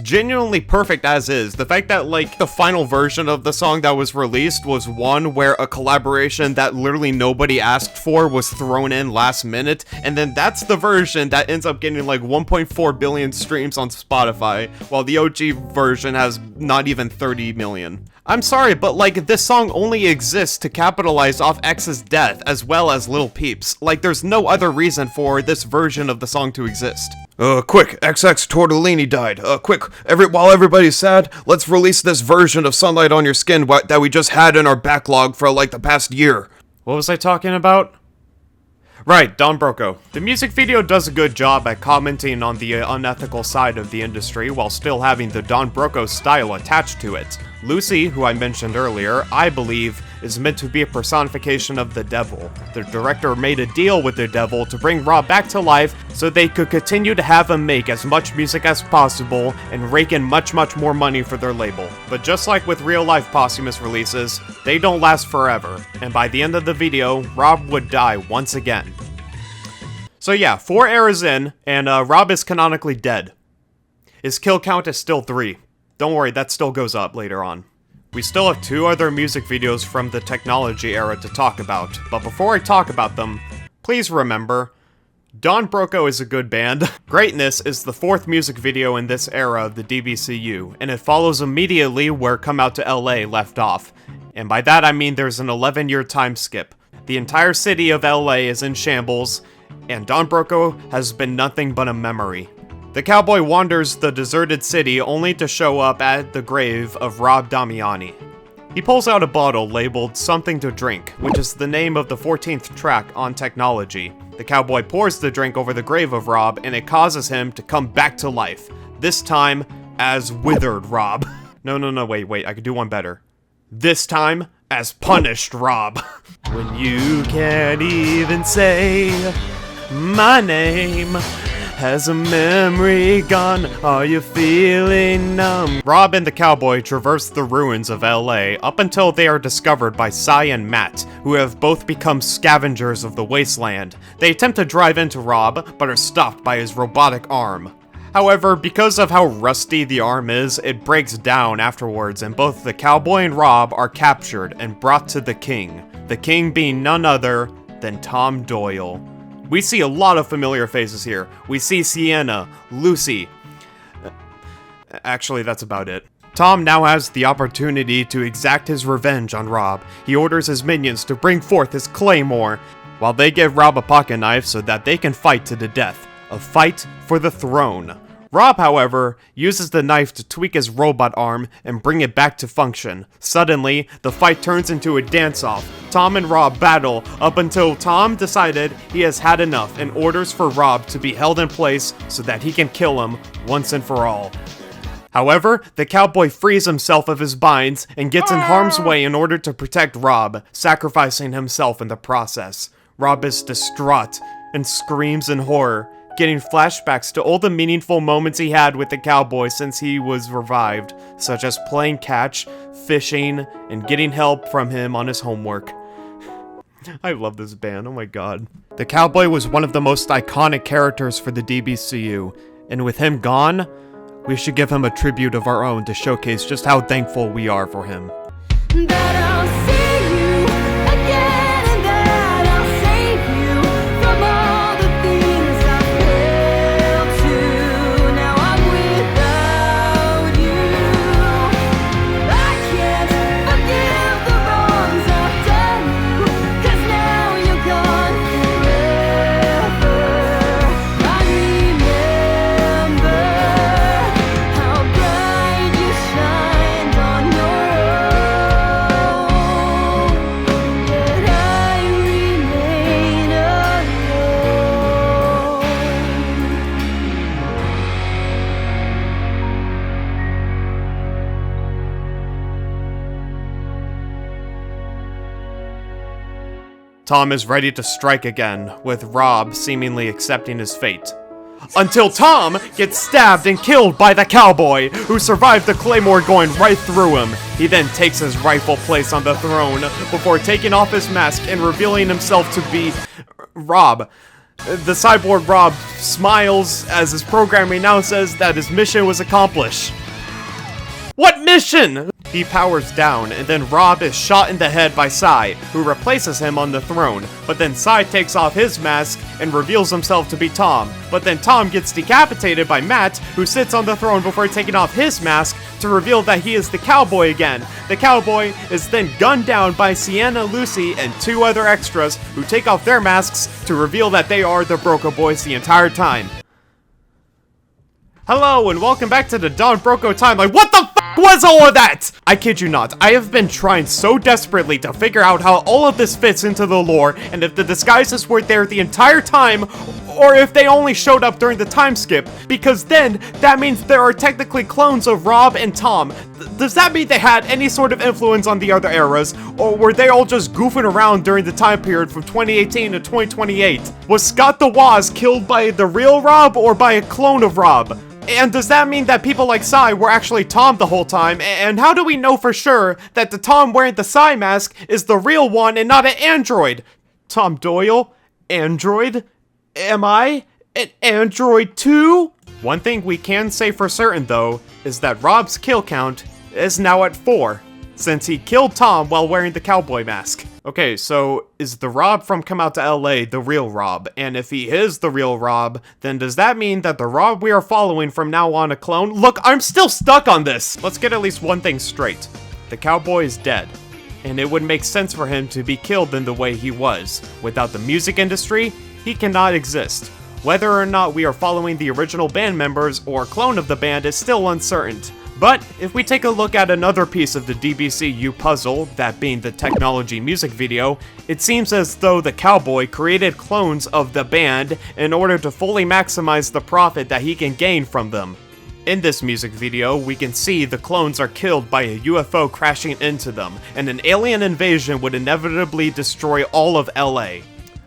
Speaker 1: genuinely perfect as is. The fact that like the final version of the song that was released was one where a collaboration that literally nobody asked for was thrown in last minute, and then that's the version that ends up getting like 1.4 billion streams on Spotify, while the OG version has not even 30 million. I'm sorry, but like this song only exists to capitalize off X's death as well as Lil Peep's. Like there's no other reason for this version of the song to exist. Quick, XX Tortellini died. Quick, while everybody's sad, let's release this version of Sunlight on Your Skin that we just had in our backlog for like the past year. What was I talking about? Right, Don Broco. The music video does a good job at commenting on the unethical side of the industry while still having the Don Broco style attached to it. Lucy, who I mentioned earlier, I believe, is meant to be a personification of the devil. The director made a deal with the devil to bring Rob back to life so they could continue to have him make as much music as possible and rake in much more money for their label. But just like with real-life posthumous releases, they don't last forever, and by the end of the video, Rob would die once again. So yeah, 4 eras in, and Rob is canonically dead. His kill count is still 3. Don't worry, that still goes up later on. We still have 2 other music videos from the technology era to talk about, but before I talk about them, please remember, Don Broco is a good band. Greatness is the 4th music video in this era of the DBCU, and it follows immediately where Come Out to LA left off. And by that I mean there's an 11-year time skip. The entire city of LA is in shambles, and Don Broco has been nothing but a memory. The cowboy wanders the deserted city only to show up at the grave of Rob Damiani. He pulls out a bottle labeled Something to Drink, which is the name of the 14th track on Technology. The cowboy pours the drink over the grave of Rob, and it causes him to come back to life, this time as Withered Rob. No, wait, I could do one better. This time as Punished Rob. When you can't even say my name, has a memory gone? Are you feeling numb? Rob and the cowboy traverse the ruins of LA up until they are discovered by Cy and Matt, who have both become scavengers of the wasteland. They attempt to drive into Rob, but are stopped by his robotic arm. However, because of how rusty the arm is, it breaks down afterwards, and both the cowboy and Rob are captured and brought to the king being none other than Tom Doyle. We see a lot of familiar faces here. We see Sienna, Lucy. Actually, that's about it. Tom now has the opportunity to exact his revenge on Rob. He orders his minions to bring forth his claymore, while they give Rob a pocket knife so that they can fight to the death. A fight for the throne. Rob, however, uses the knife to tweak his robot arm and bring it back to function. Suddenly, the fight turns into a dance-off. Tom and Rob battle up until Tom decided he has had enough and orders for Rob to be held in place so that he can kill him once and for all. However, the cowboy frees himself of his binds and gets in harm's way in order to protect Rob, sacrificing himself in the process. Rob is distraught and screams in horror, getting flashbacks to all the meaningful moments he had with the cowboy since he was revived, such as playing catch, fishing, and getting help from him on his homework. I love this band, oh my god. The Cowboy was one of the most iconic characters for the DBCU, and with him gone, we should give him a tribute of our own to showcase just how thankful we are for him.
Speaker 3: That I'll see you again, and that I'll save you from all the things I failed to. Now I'm without you. I can't forgive the wrongs I've done you, 'cause now you're gone forever. I remember how bright you shined on your own, yet I remain alone.
Speaker 1: Tom is ready to strike again, with Rob seemingly accepting his fate. Until Tom gets stabbed and killed by the Cowboy, who survived the claymore going right through him. He then takes his rightful place on the throne before taking off his mask and revealing himself to be Rob. The cyborg Rob smiles as his programming now says that his mission was accomplished. What mission? He powers down, and then Rob is shot in the head by Sai, who replaces him on the throne. But then Sai takes off his mask and reveals himself to be Tom. But then Tom gets decapitated by Matt, who sits on the throne before taking off his mask to reveal that he is the Cowboy again. The Cowboy is then gunned down by Sienna, Lucy, and 2 other extras, who take off their masks to reveal that they are the Broco Boys the entire time. Hello, and welcome back to the Don Broco timeline. What the f*** was all of that? I kid you not, I have been trying so desperately to figure out how all of this fits into the lore, and if the disguises were there the entire time, or if they only showed up during the time skip, because then, that means there are technically clones of Rob and Tom. Does that mean they had any sort of influence on the other eras, or were they all just goofing around during the time period from 2018 to 2028? Was Scott the Woz killed by the real Rob, or by a clone of Rob? And does that mean that people like Sai were actually Tom the whole time? And how do we know for sure that the Tom wearing the Sai mask is the real one and not an android? Tom Doyle? Android? Am I an android too? One thing we can say for certain though, is that Rob's kill count is now at 4, since he killed Tom while wearing the cowboy mask. Okay, so is the Rob from Come Out to LA the real Rob? And if he is the real Rob, then does that mean that the Rob we are following from now on a clone? Look, I'm still stuck on this! Let's get at least one thing straight. The cowboy is dead, and it would make sense for him to be killed in the way he was. Without the music industry, he cannot exist. Whether or not we are following the original band members or a clone of the band is still uncertain. But if we take a look at another piece of the DBCU puzzle, that being the technology music video, it seems as though the cowboy created clones of the band in order to fully maximize the profit that he can gain from them. In this music video, we can see the clones are killed by a UFO crashing into them, and an alien invasion would inevitably destroy all of LA.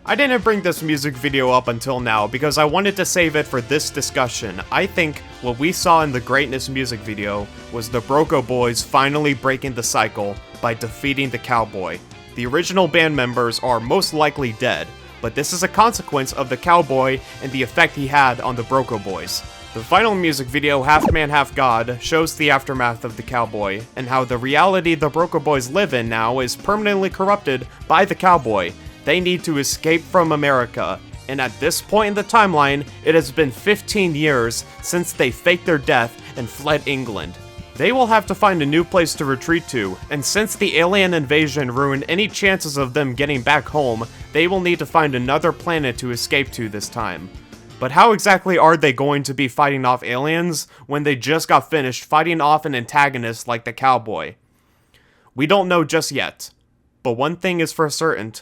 Speaker 1: I didn't bring this music video up until now because I wanted to save it for this discussion. I think what we saw in the Greatness music video was the Broco Boys finally breaking the cycle by defeating the Cowboy. The original band members are most likely dead, but this is a consequence of the Cowboy and the effect he had on the Broco Boys. The final music video, Half Man Half God, shows the aftermath of the Cowboy, and how the reality the Broco Boys live in now is permanently corrupted by the Cowboy. They need to escape from America, and at this point in the timeline, it has been 15 years since they faked their death and fled England. They will have to find a new place to retreat to, and since the alien invasion ruined any chances of them getting back home, they will need to find another planet to escape to this time. But how exactly are they going to be fighting off aliens when they just got finished fighting off an antagonist like the Cowboy? We don't know just yet, but one thing is for certain,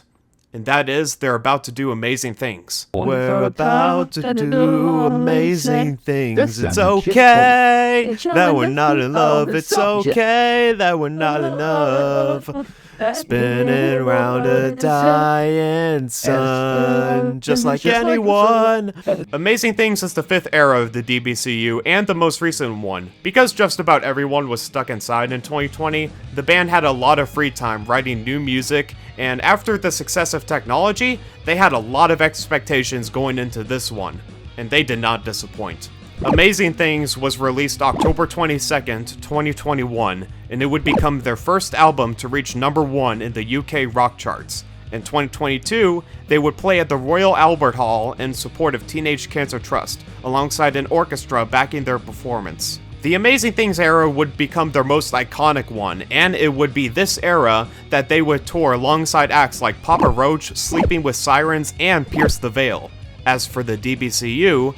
Speaker 1: and that is, they're about to do amazing things. We're about to do amazing things. It's okay that we're not in love. It's okay that we're not in love. Spinning around a dying sun, just like anyone. Amazing Things is the 5th era of the DBCU and the most recent one. Because just about everyone was stuck inside in 2020, the band had a lot of free time writing new music, and after the success of of technology, they had a lot of expectations going into this one, and they did not disappoint. Amazing Things was released October 22nd, 2021, and it would become their first album to reach #1 in the UK rock charts. In 2022, they would play at the Royal Albert Hall in support of Teenage Cancer Trust, alongside an orchestra backing their performance. The Amazing Things era would become their most iconic one, and it would be this era that they would tour alongside acts like Papa Roach, Sleeping with Sirens, and Pierce the Veil. As for the DBCU,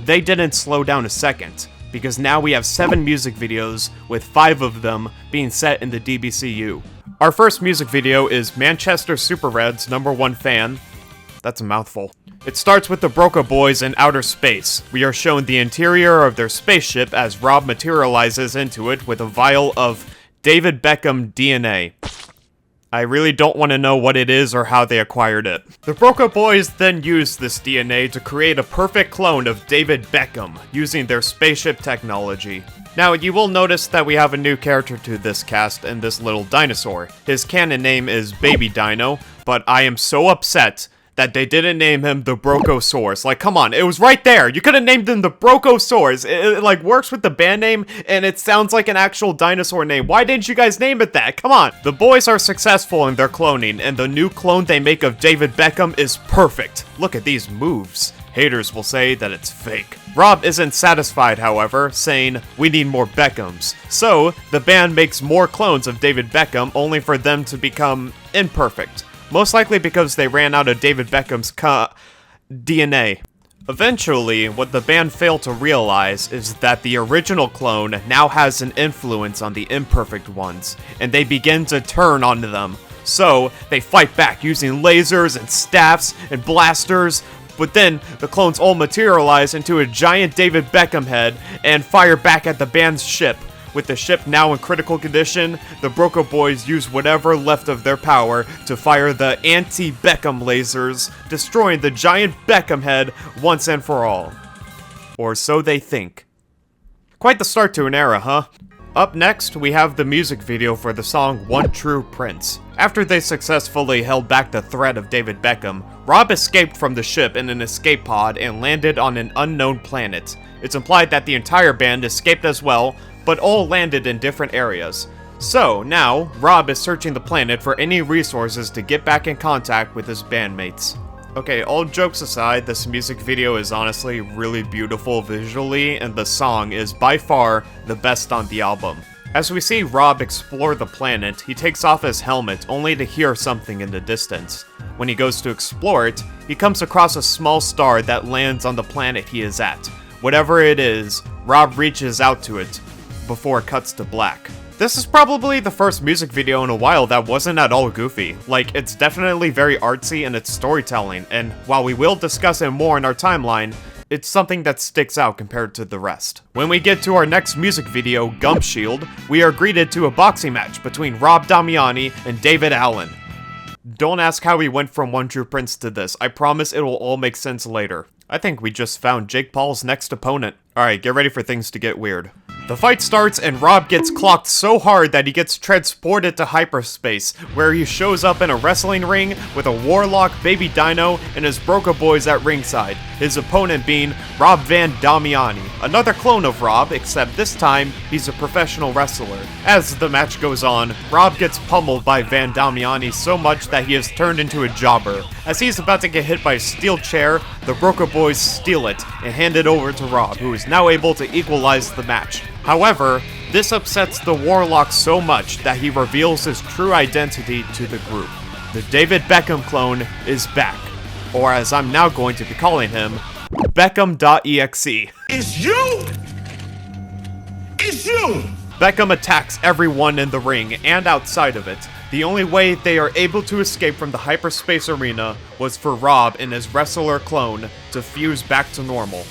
Speaker 1: they didn't slow down a second, because now we have 7 music videos, with 5 of them being set in the DBCU. Our first music video is Manchester Super Red's #1 fan. That's a mouthful. It starts with the Broco boys in outer space. We are shown the interior of their spaceship as Rob materializes into it with a vial of David Beckham DNA. I really don't want to know what it is or how they acquired it. The Broco boys then use this DNA to create a perfect clone of David Beckham, using their spaceship technology. Now, you will notice that we have a new character to this cast in this little dinosaur. His canon name is Baby Dino, but I am so upset that they didn't name him the Brocosaurus. Like, come on, it was right there. You could have named him the Brocosaurus. It like works with the band name, and it sounds like an actual dinosaur name. Why didn't you guys name it that? Come on. The boys are successful in their cloning, and the new clone they make of David Beckham is perfect. Look at these moves. Haters will say that it's fake. Rob isn't satisfied, however, saying, "We need more Beckhams." So, the band makes more clones of David Beckham, only for them to become imperfect. Most likely because they ran out of David Beckham's DNA. Eventually, what the band failed to realize is that the original clone now has an influence on the imperfect ones, and they begin to turn on them. So, they fight back using lasers and staffs and blasters, but then the clones all materialize into a giant David Beckham head and fire back at the band's ship. With the ship now in critical condition, the Broco boys use whatever left of their power to fire the anti-Beckham lasers, destroying the giant Beckham head once and for all. Or so they think. Quite the start to an era, huh? Up next, we have the music video for the song One True Prince. After they successfully held back the threat of David Beckham, Rob escaped from the ship in an escape pod and landed on an unknown planet. It's implied that the entire band escaped as well, but all landed in different areas. So, now, Rob is searching the planet for any resources to get back in contact with his bandmates. Okay, all jokes aside, this music video is honestly really beautiful visually, and the song is by far the best on the album. As we see Rob explore the planet, he takes off his helmet only to hear something in the distance. When he goes to explore it, he comes across a small star that lands on the planet he is at. Whatever it is, Rob reaches out to it before it cuts to black. This is probably the first music video in a while that wasn't at all goofy. Like, it's definitely very artsy in its storytelling, and while we will discuss it more in our timeline, it's something that sticks out compared to the rest. When we get to our next music video, Gum Shield, we are greeted to a boxing match between Rob Damiani and David Allen. Don't ask how we went from One True Prince to this. I promise it will all make sense later. I think we just found Jake Paul's next opponent. Alright, get ready for things to get weird. The fight starts and Rob gets clocked so hard that he gets transported to hyperspace, where he shows up in a wrestling ring with a warlock, Baby Dino, and his Broco boys at ringside, his opponent being Rob Van Damiani, another clone of Rob, except this time he's a professional wrestler. As the match goes on, Rob gets pummeled by Van Damiani so much that he is turned into a jobber. As he's about to get hit by a steel chair, the Broco boys steal it and hand it over to Rob, who is now able to equalize the match. However, this upsets the Warlock so much that he reveals his true identity to the group. The David Beckham clone is back, or as I'm now going to be calling him, Beckham.exe.
Speaker 3: It's you! It's you!
Speaker 1: Beckham attacks everyone in the ring and outside of it. The only way they are able to escape from the hyperspace arena was for Rob and his wrestler clone to fuse back to normal.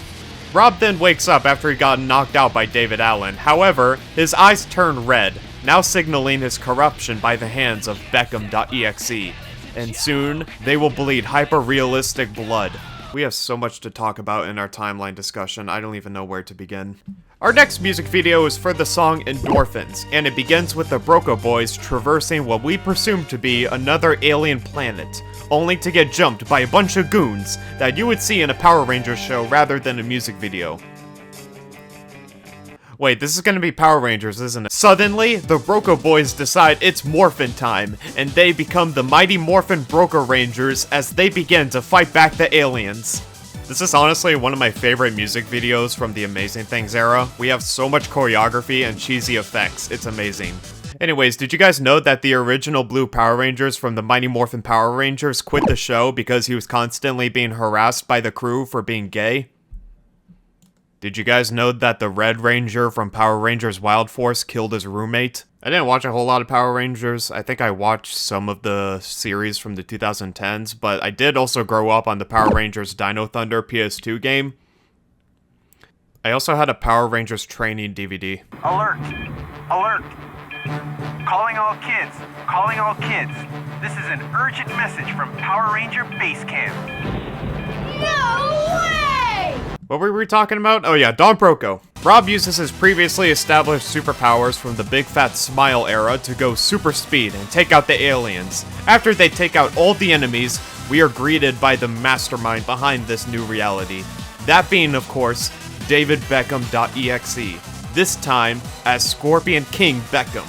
Speaker 1: Rob then wakes up after he got knocked out by David Allen. However, his eyes turn red, now signaling his corruption by the hands of Beckham.exe. And soon, they will bleed hyper-realistic blood. We have so much to talk about in our timeline discussion, I don't even know where to begin. Our next music video is for the song Endorphins, and it begins with the Broco boys traversing what we presume to be another alien planet, only to get jumped by a bunch of goons that you would see in a Power Rangers show rather than a music video. Wait, this is gonna be Power Rangers, isn't it? Suddenly, the Broco boys decide it's Morphin time, and they become the Mighty Morphin Broco Rangers as they begin to fight back the aliens. This is honestly one of my favorite music videos from the Amazing Things era. We have so much choreography and cheesy effects, it's amazing. Anyways, did you guys know that the original Blue Power Rangers from the Mighty Morphin Power Rangers quit the show because he was constantly being harassed by the crew for being gay? Did you guys know that the Red Ranger from Power Rangers Wild Force killed his roommate? I didn't watch a whole lot of Power Rangers. I think I watched some of the series from the 2010s, but I did also grow up on the Power Rangers Dino Thunder PS2 game. I also had a Power Rangers training DVD.
Speaker 7: Alert! Alert! Calling all kids! Calling all kids! This is an urgent message from Power Ranger Base Camp.
Speaker 3: No way!
Speaker 1: What were we talking about? Oh yeah, Don Broco. Rob uses his previously established superpowers from the Big Fat Smile era to go super speed and take out the aliens. After they take out all the enemies, we are greeted by the mastermind behind this new reality. That being, of course, DavidBeckham.exe. This time, as Scorpion King Beckham.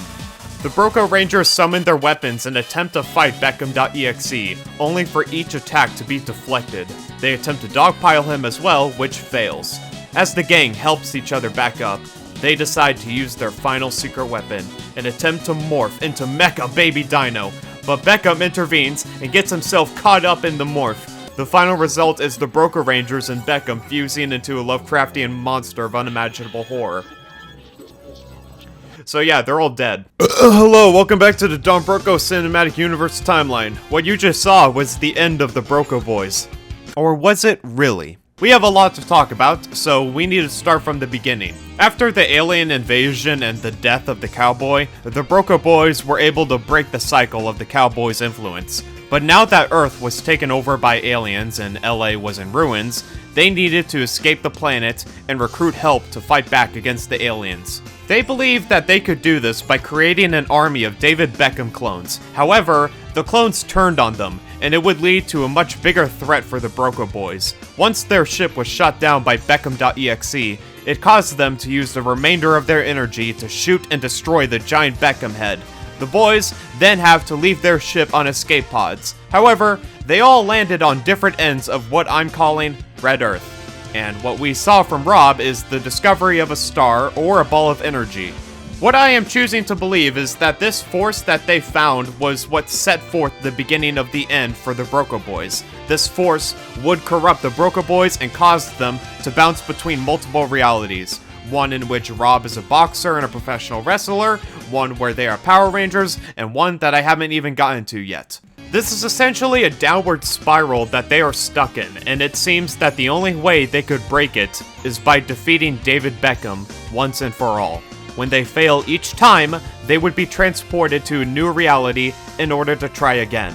Speaker 1: The Broco Rangers summon their weapons and attempt to fight Beckham.exe, only for each attack to be deflected. They attempt to dogpile him as well, which fails. As the gang helps each other back up, they decide to use their final secret weapon, and attempt to morph into Mecha Baby Dino, but Beckham intervenes and gets himself caught up in the morph. The final result is the Broco Rangers and Beckham fusing into a Lovecraftian monster of unimaginable horror. So yeah, they're all dead. Hello, welcome back to the Don Broco Cinematic Universe timeline. What you just saw was the end of the Broco boys. Or was it really? We have a lot to talk about, so we need to start from the beginning. After the alien invasion and the death of the cowboy, the Broco boys were able to break the cycle of the cowboy's influence. But now that Earth was taken over by aliens and LA was in ruins, they needed to escape the planet and recruit help to fight back against the aliens. They believed that they could do this by creating an army of David Beckham clones. However, the clones turned on them, and it would lead to a much bigger threat for the Broco boys. Once their ship was shot down by Beckham.exe, it caused them to use the remainder of their energy to shoot and destroy the giant Beckham head. The boys then have to leave their ship on escape pods. However, they all landed on different ends of what I'm calling Red Earth. And what we saw from Rob is the discovery of a star or a ball of energy. What I am choosing to believe is that this force that they found was what set forth the beginning of the end for the Broco boys. This force would corrupt the Broco boys and cause them to bounce between multiple realities. One in which Rob is a boxer and a professional wrestler, one where they are Power Rangers, and one that I haven't even gotten to yet. This is essentially a downward spiral that they are stuck in, and it seems that the only way they could break it is by defeating David Beckham once and for all. When they fail each time, they would be transported to a new reality in order to try again.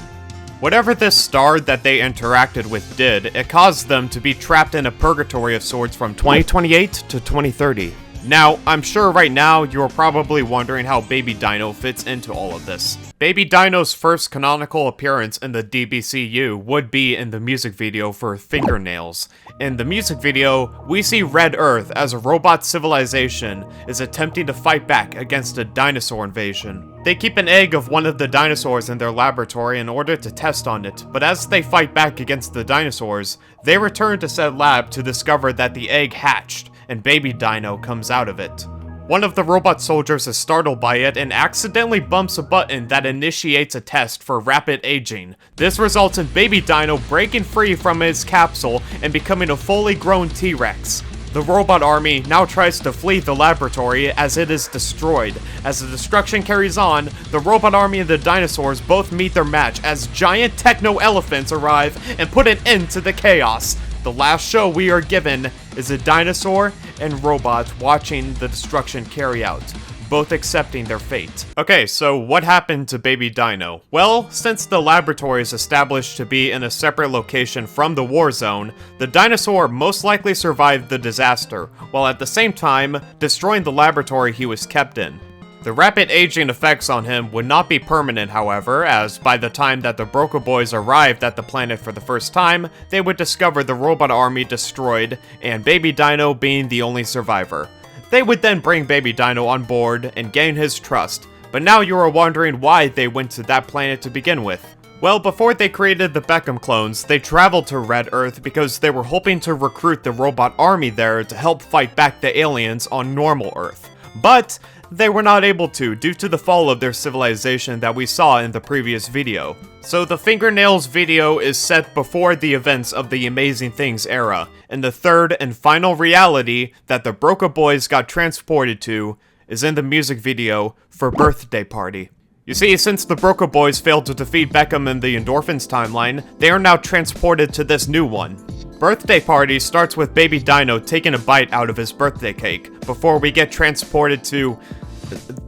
Speaker 1: Whatever this star that they interacted with did, it caused them to be trapped in a purgatory of sorts from 2028 to 2030. Now, I'm sure right now you're probably wondering how Baby Dino fits into all of this. Baby Dino's first canonical appearance in the DBCU would be in the music video for Fingernails. In the music video, we see Red Earth as a robot civilization is attempting to fight back against a dinosaur invasion. They keep an egg of one of the dinosaurs in their laboratory in order to test on it, but as they fight back against the dinosaurs, they return to said lab to discover that the egg hatched, and Baby Dino comes out of it. One of the robot soldiers is startled by it and accidentally bumps a button that initiates a test for rapid aging. This results in Baby Dino breaking free from his capsule and becoming a fully grown T-Rex. The robot army now tries to flee the laboratory as it is destroyed. As the destruction carries on, the robot army and the dinosaurs both meet their match as giant techno-elephants arrive and put an end to the chaos. The last show we are given is a dinosaur and robot watching the destruction carry out. both accepting their fate. Okay, so what happened to Baby Dino? Well, since the laboratory is established to be in a separate location from the war zone, the dinosaur most likely survived the disaster, while at the same time, destroying the laboratory he was kept in. The rapid aging effects on him would not be permanent, however, as by the time that the Broco boys arrived at the planet for the first time, they would discover the robot army destroyed, and Baby Dino being the only survivor. They would then bring Baby Dino on board and gain his trust, but now you are wondering why they went to that planet to begin with. Well, before they created the Beckham clones, they traveled to Red Earth because they were hoping to recruit the robot army there to help fight back the aliens on normal Earth. But they were not able to due to the fall of their civilization that we saw in the previous video. So the Fingernails video is set before the events of the Amazing Things era, and the third and final reality that the Broco boys got transported to is in the music video for Birthday Party. You see, since the Broco boys failed to defeat Beckham in the Endorphins timeline, they are now transported to this new one. Birthday Party starts with Baby Dino taking a bite out of his birthday cake, before we get transported to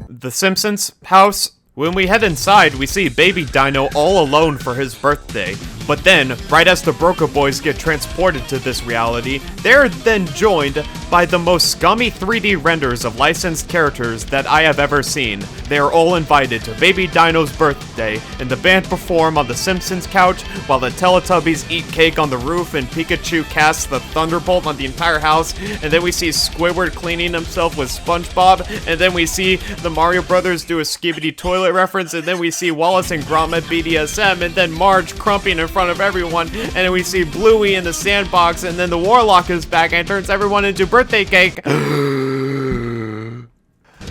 Speaker 1: the Simpsons house. When we head inside, we see Baby Dino all alone for his birthday, but then, right as the Broco boys get transported to this reality, they're then joined by the most scummy 3D renders of licensed characters that I have ever seen. They are all invited to Baby Dino's birthday, and the band perform on the Simpsons couch, while the Teletubbies eat cake on the roof, and Pikachu casts the Thunderbolt on the entire house, and then we see Squidward cleaning himself with SpongeBob, and then we see the Mario Brothers do a Skibidi toilet reference, and then we see Wallace and Gromit BDSM, and then Marge crumping in front of everyone, and then we see Bluey in the sandbox, and then the Warlock is back and turns everyone into birthday cake.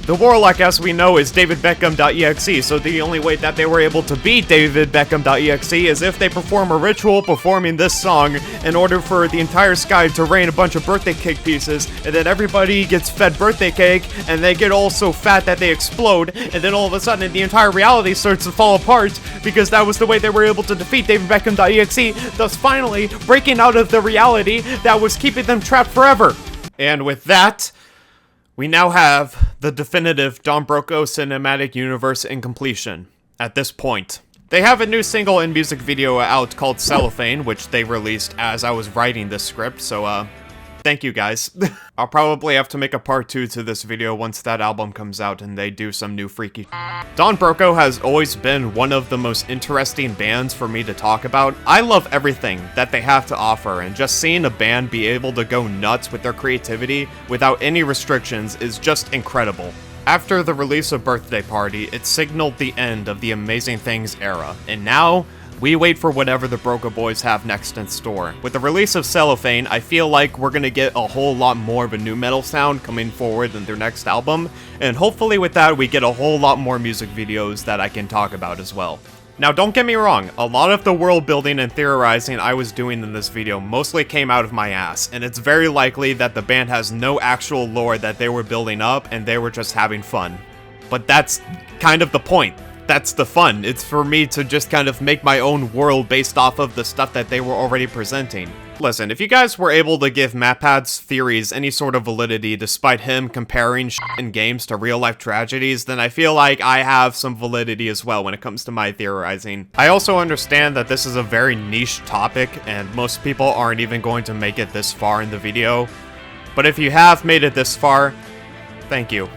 Speaker 1: The Warlock, as we know, is DavidBeckham.exe, so the only way that they were able to beat DavidBeckham.exe is if they perform a ritual performing this song in order for the entire sky to rain a bunch of birthday cake pieces, and then everybody gets fed birthday cake, and they get all so fat that they explode, and then all of a sudden the entire reality starts to fall apart, because that was the way they were able to defeat DavidBeckham.exe, thus finally breaking out of the reality that was keeping them trapped forever. And with that, we now have the definitive Don Broco cinematic universe in completion. At this point, they have a new single and music video out called Cellophane, which they released as I was writing this script, so thank you guys. I'll probably have to make a part 2 to this video once that album comes out and they do some new freaky. Don Broco has always been one of the most interesting bands for me to talk about. I love everything that they have to offer, and just seeing a band be able to go nuts with their creativity without any restrictions is just incredible. After the release of Birthday Party, it signaled the end of the Amazing Things era, and now we wait for whatever the Broco boys have next in store. With the release of Cellophane, I feel like we're gonna get a whole lot more of a nu metal sound coming forward in their next album, and hopefully with that we get a whole lot more music videos that I can talk about as well. Now don't get me wrong, a lot of the world building and theorizing I was doing in this video mostly came out of my ass, and it's very likely that the band has no actual lore that they were building up and they were just having fun. But that's kind of the point. That's the fun. It's for me to just kind of make my own world based off of the stuff that they were already presenting. Listen, if you guys were able to give MatPat's theories any sort of validity despite him comparing shit in games to real-life tragedies, then I feel like I have some validity as well when it comes to my theorizing. I also understand that this is a very niche topic, and most people aren't even going to make it this far in the video. But if you have made it this far, thank you.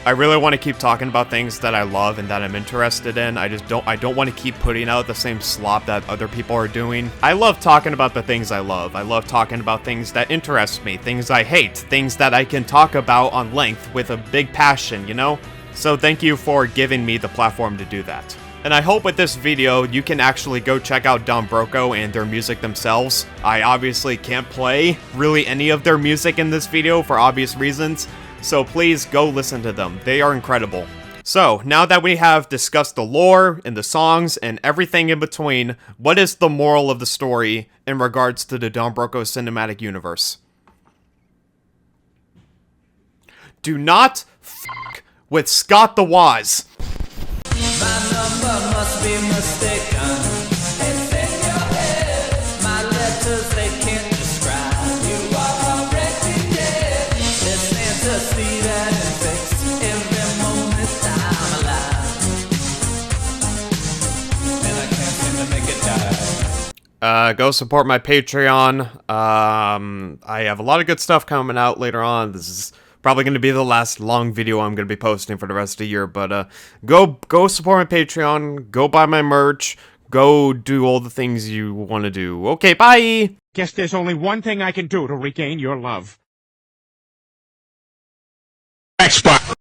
Speaker 1: I really want to keep talking about things that I love and that I'm interested in. I don't want to keep putting out the same slop that other people are doing. I love talking about the things I love. I love talking about things that interest me, things I hate, things that I can talk about on length with a big passion, you know? So thank you for giving me the platform to do that. And I hope with this video, you can actually go check out Don Broco and their music themselves. I obviously can't play really any of their music in this video for obvious reasons, so please go listen to them. They are incredible. So, now that we have discussed the lore and the songs and everything in between, what is the moral of the story in regards to the Don Broco cinematic universe? Do not f**k with Scott the Woz.
Speaker 3: My number must be mistaken. It's in your head. My letters, they can't describe. You are already dead. There's fantasy that infects every moment.
Speaker 1: Go support my Patreon. I have a lot of good stuff coming out later on. This is probably going to be the last long video I'm going to be posting for the rest of the year. But go support my Patreon. Go buy my merch. Go do all the things you want to do. Okay, bye!
Speaker 8: Guess there's only one thing I can do to regain your love. Xbox.